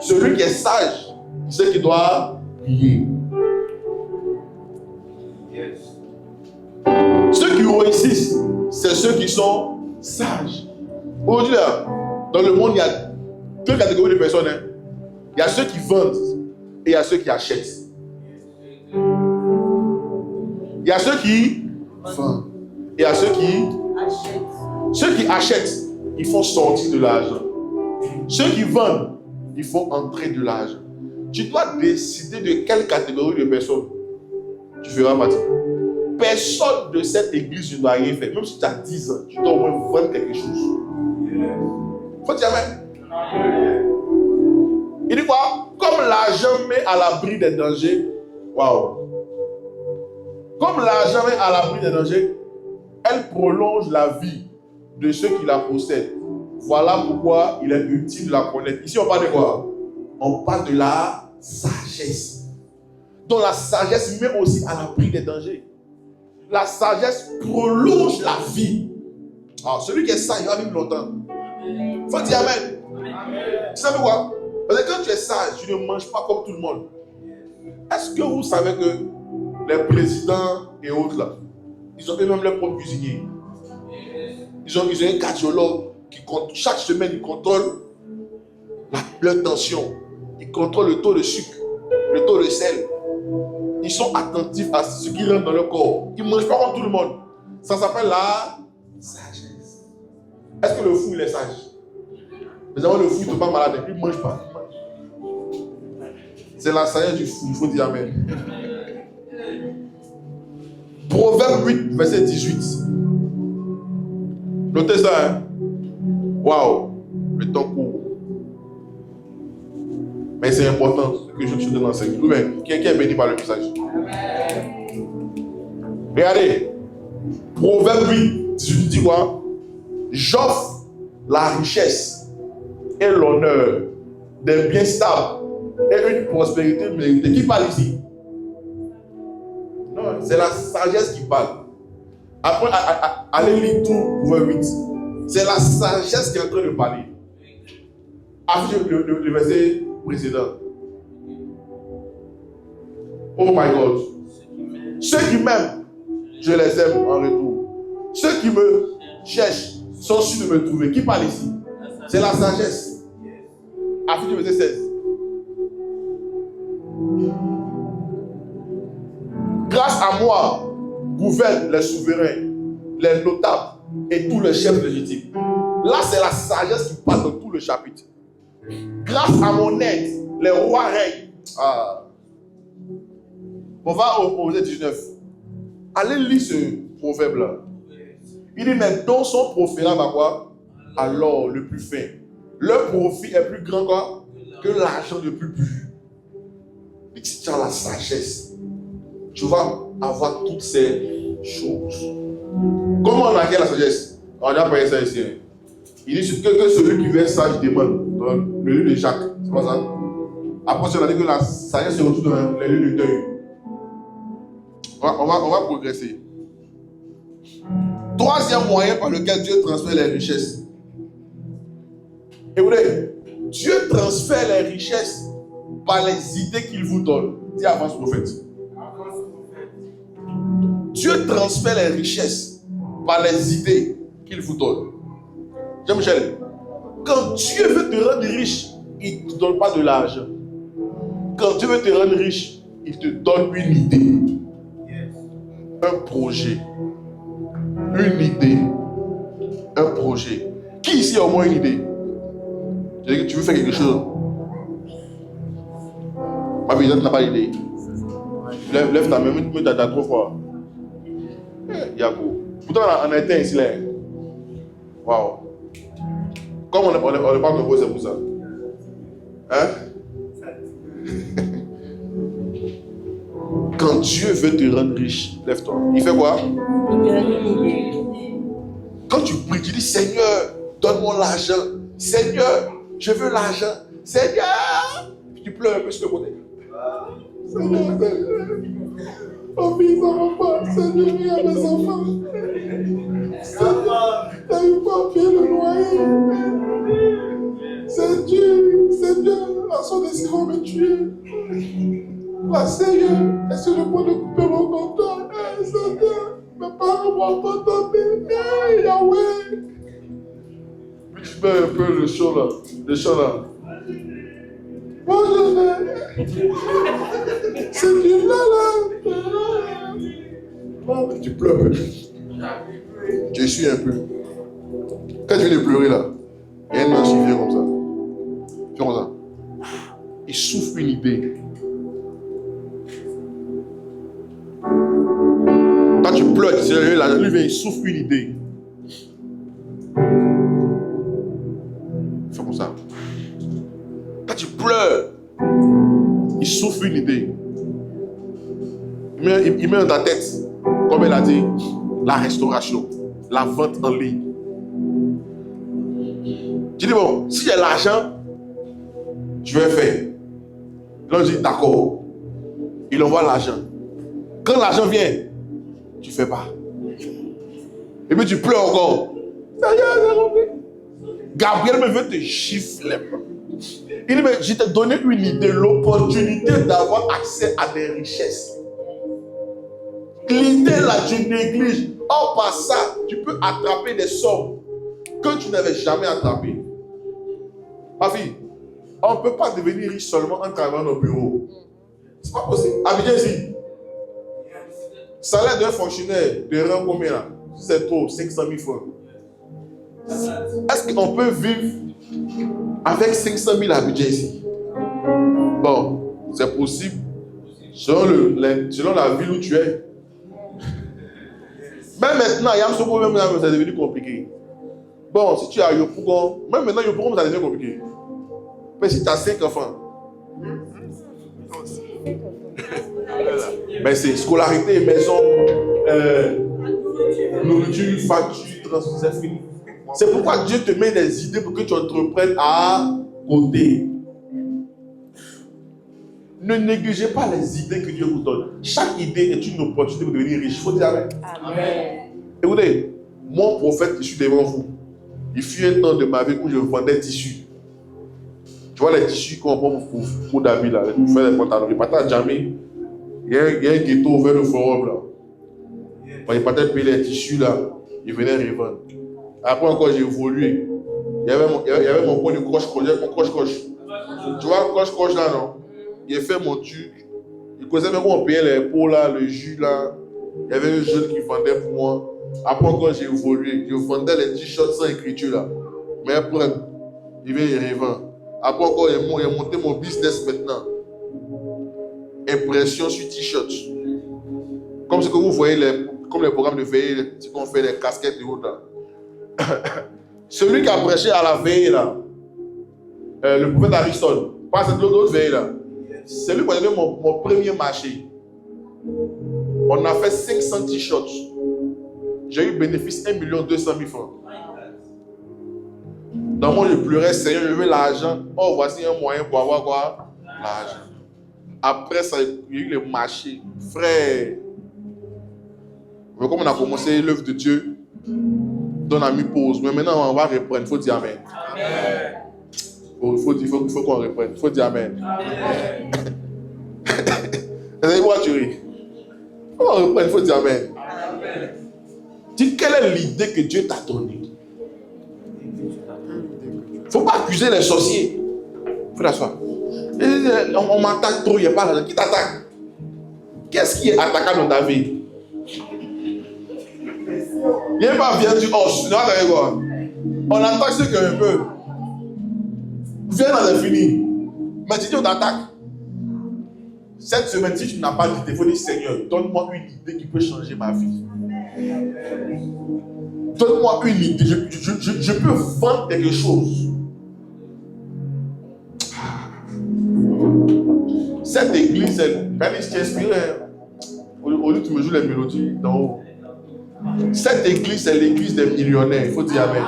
celui qui est sage, c'est celui qui doit prier. Yes. Ceux qui réussissent, c'est ceux qui sont sages. Aujourd'hui, dans le monde, il y a deux catégories de personnes. Hein. Il y a ceux qui vendent et il y a ceux qui achètent. Il y a ceux qui vendent et il y a ceux qui achètent. Ceux qui achètent, ils font sortir de l'argent. Ceux qui vendent, ils font entrer de l'argent. Tu dois décider de quelle catégorie de personnes tu feras partie. Personne de cette église ne doit rien faire. Même si tu as 10 ans, tu dois au moins vendre quelque chose. Faut dire amen. Il dit quoi? Comme l'argent met à l'abri des dangers. Waouh. Comme l'argent met à l'abri des dangers, elle prolonge la vie de ceux qui la possèdent. Voilà pourquoi il est utile de la connaître. Ici, on parle de quoi? On parle de la sagesse. Donc la sagesse met aussi à l'abri des dangers. La sagesse prolonge la vie. Alors, celui qui est sage, il va vivre longtemps. Il faut dire amen. Tu sais pourquoi? Parce que quand tu es sage, tu ne manges pas comme tout le monde. Est-ce que vous savez que les présidents et autres là, ils ont eux-mêmes leur propre cuisinier? Ils ont un cardiologue qui compte, chaque semaine, ils contrôlent leur tension. Ils contrôlent le taux de sucre, le taux de sel. Ils sont attentifs à ce qui rentre dans leur corps. Ils ne mangent pas comme tout le monde. Ça s'appelle la sagesse. Est-ce que le fou, il est sage? Mais avant, le fou, il ne est pas malade. Il ne mange pas. C'est la sagesse du fou. Il faut dire amen. Proverbe 8, verset 18. Notez ça, hein? Waouh, le temps court. Mais c'est important que je te donne l'enseignement. Vous-même, qui est béni par le message? Regardez, Proverbe 8, 18 dit quoi? J'offre la richesse et l'honneur, des biens stables et une prospérité méritée. Qui parle ici? Non, c'est la sagesse qui parle. Après, allez lire tout Proverbe 8. C'est la sagesse qui est en train de parler. Affiche le verset précédent. Oh my God. Ceux qui m'aiment, je les aime en retour. Ceux qui me cherchent sont sûrs de me trouver. Qui parle ici? C'est la sagesse. Afin du verset 16. Grâce à moi, gouvernent les souverains, les notables et tous les chefs légitimes. Là, c'est la sagesse qui parle dans tout le chapitre. Grâce à mon aide, les rois règnent. Ah. On va au verset 19. Allez lire ce proverbe-là. Il dit, mes dons sont proférables à quoi? À l'or le plus fin. Leur profit est plus grand quoi? Que l'argent le plus pur. Et si tu as la sagesse, tu vas avoir toutes ces choses. Comment on acquiert la sagesse? On a déjà parlé ça ici. Il dit que celui qui veut sage demande dans le livre de Jacques. C'est pas ça? Après, on a dit que la sagesse se retrouve dans les livres de deuil. On va progresser. Troisième moyen par lequel Dieu transfère les richesses. Écoutez, Dieu transfère les richesses par les idées qu'il vous donne. Dis avance prophète. Dieu transfère les richesses par les idées qu'il vous donne. Jean-Michel, quand Dieu veut te rendre riche, il ne te donne pas de l'argent. Quand Dieu veut te rendre riche, il te donne une idée. Un projet. Une idée. Un projet. Qui ici a au moins une idée? Tu veux faire quelque chose? Ma vie, tu n'as pas d'idée. Lève ta main, mets ta trop fort. Yago. Pourtant, on a été ici là. Waouh. Comme on n'est pas nombreux, c'est pour ça. Hein? Quand Dieu veut te rendre riche, lève-toi. Il fait quoi? Quand tu pries, tu dis Seigneur, donne-moi l'argent. Seigneur, je veux l'argent. Seigneur! Puis tu pleures un peu sur le côté. Seigneur, Seigneur. Mon fils, ça va pas. Seigneur, regarde mes enfants. Seigneur, t'arrives pas à payer le loyer. Seigneur, la soeur de Sylvain va me tuer. La Seigneur, est-ce que je peux le couper mon compteur? Seigneur, mes parents m'ont pas donné. Yahweh. Puis tu mets un peu le chant là. Moi je vais. C'est du là. Tu pleures un peu. Tu essuies un peu. Quand tu viens de pleurer là, il y a une main qui vient comme ça. Fais comme ça. Il souffle une idée. Quand tu pleures, lui vient, il souffle une idée. Fais comme ça. Quand tu pleures, il souffle une idée. Il met dans ta tête, comme elle a dit, la restauration, la vente en ligne. Tu dis, bon, si j'ai l'argent, je vais faire. Là, on dit, d'accord. Il envoie l'argent. Quand l'argent vient, tu ne fais pas. Et puis tu pleures encore. Gabriel me veut te gifler. Il dit, mais je t'ai donné une idée, l'opportunité d'avoir accès à des richesses. L'idée là, tu négliges. Or, par ça, tu peux attraper des sommes que tu n'avais jamais attrapées. Ma fille, on ne peut pas devenir riche seulement en travaillant au bureau. C'est pas possible. Abidjan ici. Salaire d'un fonctionnaire de rang combien là? C'est trop, 500 000 francs. Est-ce qu'on peut vivre avec 500 000 à budget ici? Bon, c'est possible. Selon la ville où tu es. Même maintenant, il y a ce problème là, c'est devenu compliqué. Bon, si tu as Yopougon, même maintenant Yopougon, ça devient compliqué. Mais si tu as 5 enfants, ben c'est scolarité, maison, nourriture, facture, transport, c'est fini. C'est pourquoi Dieu te met des idées pour que tu entreprennes à côté. Ne négligez pas les idées que Dieu vous donne. Chaque idée est une opportunité pour devenir riche. Il faut dire amen. Amen. Écoutez, mon prophète, je suis devant vous. Il fut un temps de ma vie où je vendais tissus. Tu vois les tissus qu'on prend pour David là, pour faire les pantalons. Il partait à Djamé. Il y a un ghetto vers le forum là. Quand il partait payer les tissus là, il venait revendre. Après encore j'ai évolué. Il y avait mon point de croche-croche. Mon croche-croche. Tu vois, croche-croche là non. Il a fait mon truc. Il connaissait même comment on payait les pots là, le jus là. Il y avait un jeune qui vendait pour moi. Après encore j'ai évolué. Je vendais les t-shirts sans écriture là. Mais après, il vient y revendre. Après encore, il a monté mon business maintenant. Impression sur t-shirt. Comme ce que vous voyez, comme les programmes de veille, ce qu'on fait, les casquettes et autres là. Celui qui a prêché à la veille là, le prophète Aristote, pas cette l'autre veille là, c'est lui qui a donné mon premier marché. On a fait 500 t-shirts. J'ai eu bénéfice 1 200 000 francs. Donc moi je pleurais, Seigneur, je veux l'argent. Oh, voici un moyen pour avoir quoi? L'argent. Après ça, il y a eu le marché. Frère, comme on a commencé l'œuvre de Dieu, on a mis pause. Mais maintenant on va reprendre. Il faut dire Amen. Il faut qu'on reprenne. Il faut dire Amen. Vous allez voir, tu ris. On va reprendre, il faut dire Amen. Dis, quelle est l'idée que Dieu t'a donnée? Il ne faut pas accuser les sorciers. Il faut t'asseoir. On m'attaque trop, il n'y a pas l'argent. Qui t'attaque? Qu'est-ce qui est attaquant dans ta vie? Il n'y a pas bien du hoche. On attaque ceux qui ont un peu. Viens dans l'infini. Mais tu dis on t'attaque. Cette semaine, si tu n'as pas d'idée, il faut dire Seigneur, donne-moi une idée qui peut changer ma vie. Donne-moi une idée. Je peux vendre quelque chose. Cette église, elle t'inspire. Au lieu tu me joues les mélodies d'en haut. Cette église, c'est l'église des millionnaires. Il faut dire Amen.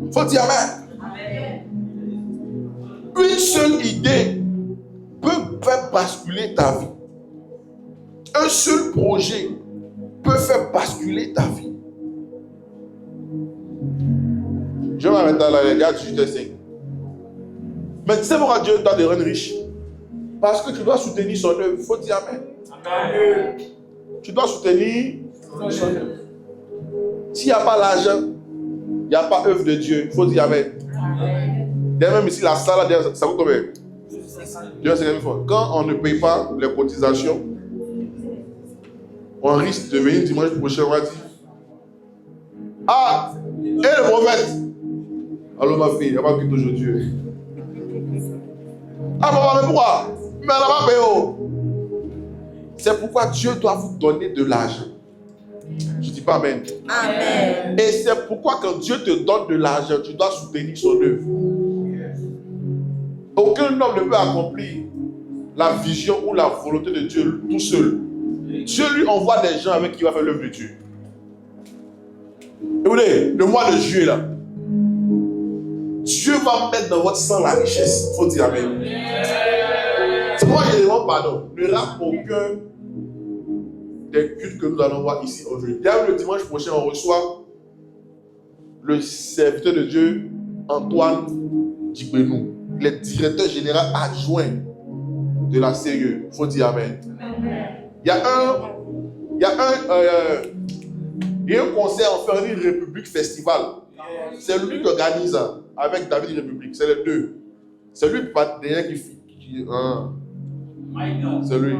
Il faut dire Amen. Une seule idée peut faire basculer ta vie. Un seul projet peut faire basculer ta vie. Je vais m'arrêter là, les gars, 18h05. Mais tu sais pourquoi Dieu doit te rendre riche? Parce que tu dois soutenir son œuvre. Il faut dire Amen. Amen. Tu dois soutenir son œuvre. S'il n'y a pas l'argent, il n'y a pas œuvre de Dieu. Il faut dire Amen. D'ailleurs, même ici, la salle, ça coûte combien? 250 000 francs. Quand on ne paye pas les cotisations, on risque de venir dimanche prochain, on va dire ah, et le prophète? Alors ma fille, elle va quitter aujourd'hui. Ah, maman, mais pourquoi? Mais elle va payer. C'est pourquoi Dieu doit vous donner de l'argent. Je ne dis pas Amen. Amen. Et c'est pourquoi quand Dieu te donne de l'argent, tu dois soutenir son œuvre. Aucun homme ne peut accomplir la vision ou la volonté de Dieu tout seul. Dieu lui envoie des gens avec qui il va faire l'œuvre de Dieu. Écoutez, le mois de juillet là, Dieu va mettre dans votre sang la richesse. Il faut dire Amen. C'est pourquoi je demande pardon. Ne rate aucun des cultes que nous allons voir ici aujourd'hui. D'ailleurs, le dimanche prochain, on reçoit le serviteur de Dieu, Antoine Djibrenou, le directeur général adjoint de la CE. Il faut dire Amen. Il y a un concert en Fernie République Festival. C'est lui qui organise avec David République. C'est les deux. C'est lui qui c'est lui.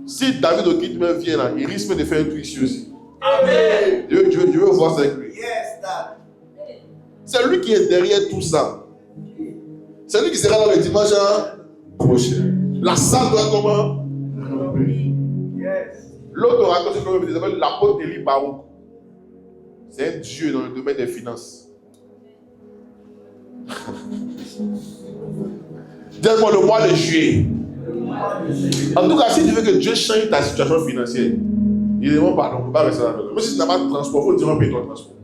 Si David Okitme vient là, il risque de faire un truc ici aussi. Amen. Je veux voir ça avec lui. C'est lui qui est derrière tout ça. C'est lui qui sera là le dimanche prochain. La salle doit être comment? L'autre orateur, c'est comme s'appelle l'apôtre Élie Barouk. C'est un dieu dans le domaine des finances. Dis-moi le mois de juillet. En tout cas, si tu veux que Dieu change ta situation financière, il demande pardon, on ne peut pas rester là. Mais si tu n'as pas de transport, il faut dire paye ton transport.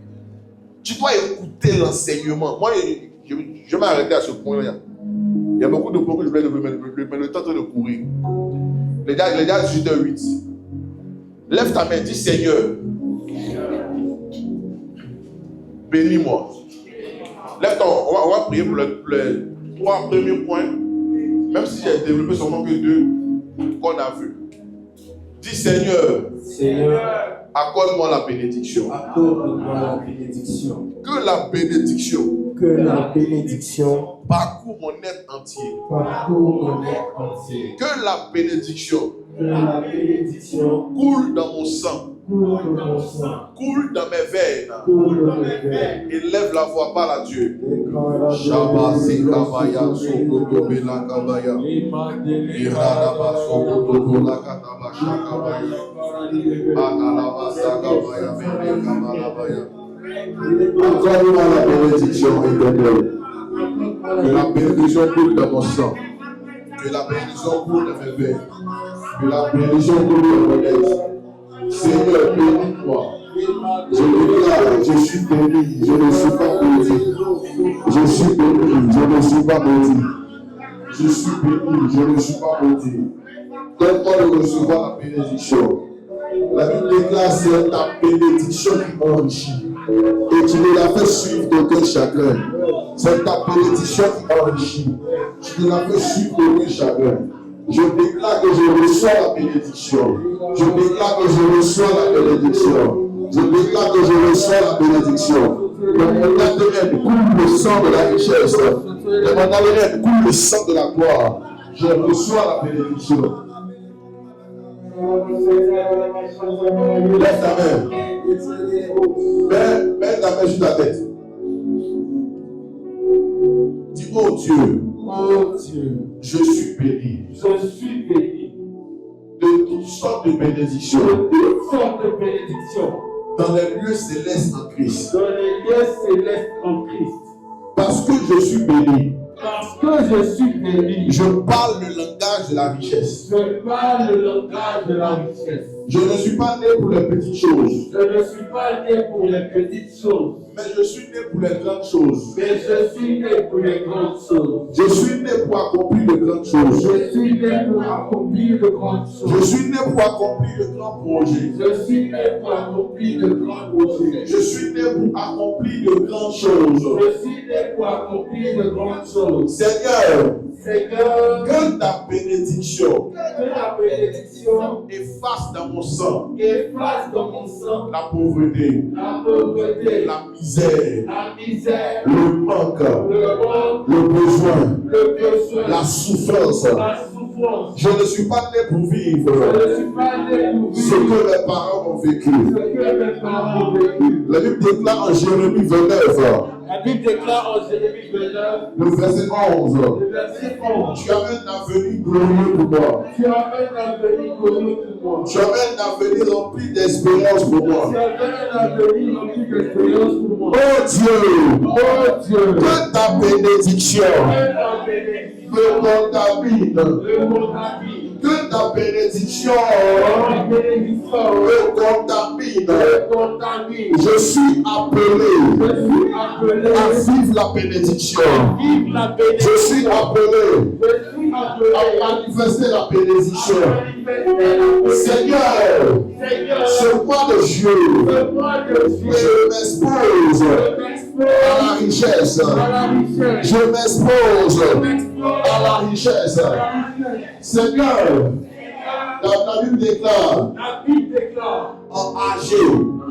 Tu dois écouter l'enseignement. Moi, je vais m'arrêter à ce point-là. Il y a beaucoup de points que je voulais développer, mais le temps de courir. Les gars, 18h08. Lève ta main, dis Seigneur. Bénis-moi. Lève-toi, on va prier pour les 3 premiers points. Même si j'ai développé seulement que 2 qu'on a vus. Dis Seigneur, accorde-moi la bénédiction. Accorde-moi la bénédiction. Que la bénédiction Que la bénédiction parcourt mon être entier. parcourt mon être entier. Que la bénédiction Que la bénédiction coule dans mon sang. coule dans mon sang. Coule dans mes veines. Coule dans mes veines. Élève la voix, parle à Dieu. Et quand la Shabasi kabaya sokoto bela kabaya. Iraraba sokoto la kataba shakabaya. Atalaba sakabaya mele kabalabaya. Accorde-moi la bénédiction éternelle. Que la bénédiction coule dans mon sang. Que la bénédiction coule dans mes veines. Que la bénédiction coule dans mon être. Seigneur, bénis-moi. Je déclare, je suis béni, je ne suis pas maudit. Je suis béni, je ne suis pas maudit. Je suis béni, je ne suis pas maudit. Donne-moi de recevoir la bénédiction. La Bible déclare, c'est ta bénédiction qui m'enrichit. Et tu ne la fais suivre d'aucun chagrin. C'est ta bénédiction qui m'enrichit. Tu ne la fais suivre d'aucun chagrin. Je déclare que je reçois la bénédiction. Je déclare que je reçois la bénédiction. Je déclare que je reçois la bénédiction. Dans mon ADN coule le sang de la richesse. Dans mon ADN coule le sang de la gloire. Je reçois la bénédiction. Lève ta main. Mets ta main sur ta tête. Dis, oh Dieu. Oh Dieu, Je suis béni je suis béni de toutes sortes de bénédictions de toutes sortes de bénédictions dans les lieux célestes en Christ. dans les lieux célestes en Christ. Parce que je suis béni, Parce que je suis béni, je parle le langage de la richesse. je parle le langage de la richesse. Je ne suis pas né pour les petites choses, Je ne suis pas né pour les petites choses, mais je suis né pour les grandes choses. mais je suis né pour les grandes choses. Je suis né pour accomplir de grandes choses. Je suis né pour accomplir de grandes Je choses. suis né pour accomplir de grands projets. Je suis né pour accomplir de grands projets. Je suis né pour accomplir de grandes choses. Je suis né pour accomplir de grandes choses. Seigneur, Seigneur, que ta bénédiction que la bénédiction efface dans mon sang efface dans mon sang la pauvreté, la pauvreté, la misère, la misère, le manque, le manque, le besoin, le besoin, la souffrance. la souffrance. Je ne suis pas né pour vivre Je ne suis pas né pour ce vivre que mes parents ont vécu. ce que mes parents ont vécu. La Bible déclare en Jérémie 29, La Bible déclare en Jérémie 29, le verset 11, le verset 11. tu as un avenir glorieux pour moi. Tu as un avenir glorieux pour moi. Tu as un avenir rempli d'espérance pour moi. Tu as un avenir rempli d'expérience pour moi. Oh Dieu, Oh Dieu, que ta bénédiction que ta bénédiction me contamine. le contamine. Que ta bénédiction Ta bénédiction me contamine. le contamine. Je suis appelé Je suis appelé à vivre la bénédiction. à vivre la bénédiction. Je suis appelé Je suis appelé à manifester la bénédiction. à manifester la bénédiction. Seigneur, Seigneur, ce roi de Dieu, le roi de Dieu, je m'expose je m'expose à la richesse. à la richesse. Je m'expose Je m'expose à la richesse. à la richesse. Seigneur, la Bible déclare La Bible déclare en Agé,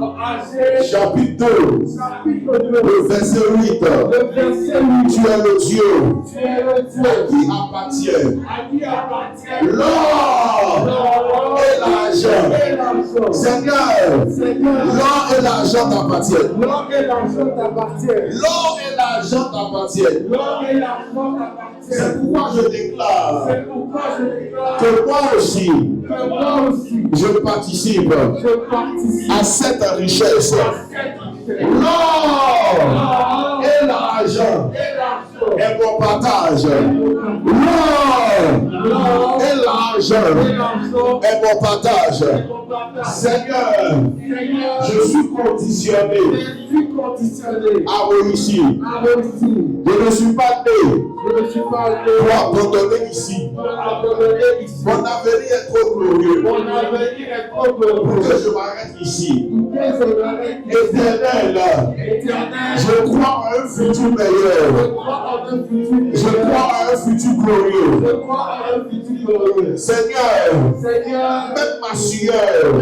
en Agé, chapitre 2, chapitre 2, le verset 8, le verset 8. tu es le Dieu Tu es le Dieu qui appartient à qui appartient l'or l'or et l'argent. et l'argent. Seigneur, Seigneur, l'or et l'argent t'appartiennent. l'or et l'argent t'appartiennent. L'or et l'argent t'appartiennent. L'or et l'argent C'est t'appartiennent. pourquoi je déclare C'est pourquoi je déclare que moi aussi, que moi aussi, je participe je participe à cette richesse. à cette richesse. L'or et l'argent Et l'argent est mon partage. L'or l'or et l'argent et l'argent est mon partage. est mon Seigneur, je suis conditionné à réussir. Je ne suis pas né pour abandonner ici. Mon avenir est trop glorieux pour que je m'arrête ici. Éternel, je crois à un futur meilleur. Je crois à un futur glorieux. Seigneur, même ma sueur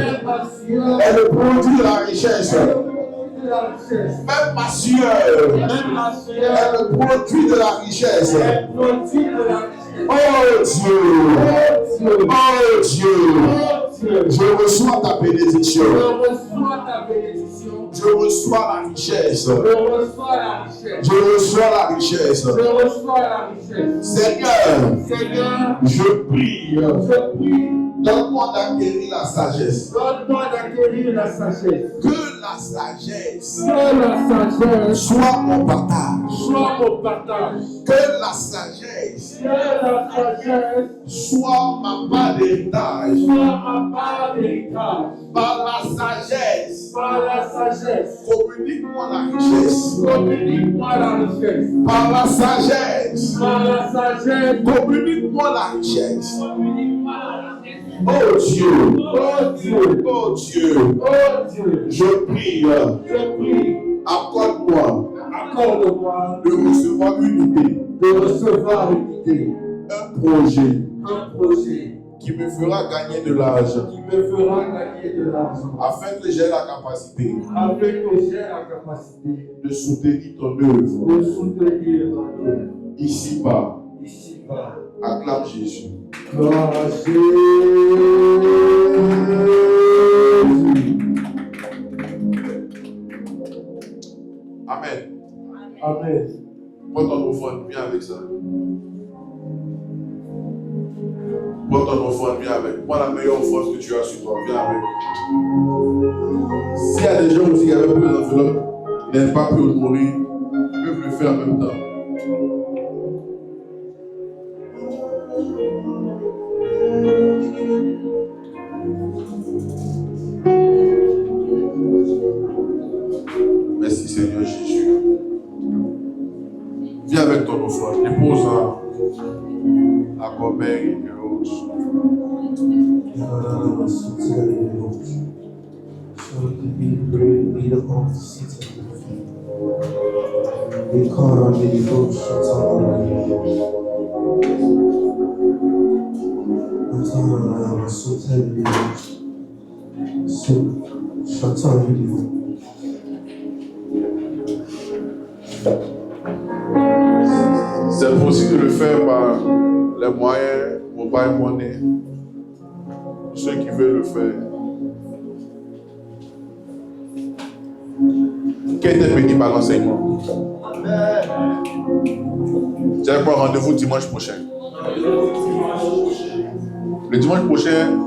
est le produit de la richesse. Même ma sueur est le produit de la richesse. Oh Dieu, oh Dieu, je reçois ta bénédiction. Je reçois la richesse. Je reçois la richesse. Seigneur, je prie. Donne-moi d'acquérir la sagesse. Que la sagesse soit mon partage. Que la sagesse soit ma part d'héritage. Par la sagesse, communique-moi la richesse. Par la sagesse, communique-moi la richesse. Oh Dieu, oh Dieu, je prie, accorde-moi de recevoir une idée, un projet qui me fera gagner de l'argent, afin que j'ai la capacité de soutenir ton œuvre ici-bas. Acclame Jésus. Gloire à Jésus. Amen. Amen. Prends ton offrande, viens avec ça. Prends ton offrande, viens avec. Prends la meilleure offrande que tu as sur toi, viens avec. S'il y a des gens aussi qui avaient besoin d'enveloppe, qui n'avaient pas pu le mourir, ils peuvent le faire en même temps. Merci Seigneur Jésus. Viens avec ton offrande, dépose-la à Gobert et Rose. C'est possible de le faire par les moyens mobile money. Ceux qui veulent le faire. Qui a été béni par l'enseignement? J'ai un rendez-vous dimanche prochain. Le dimanche prochain,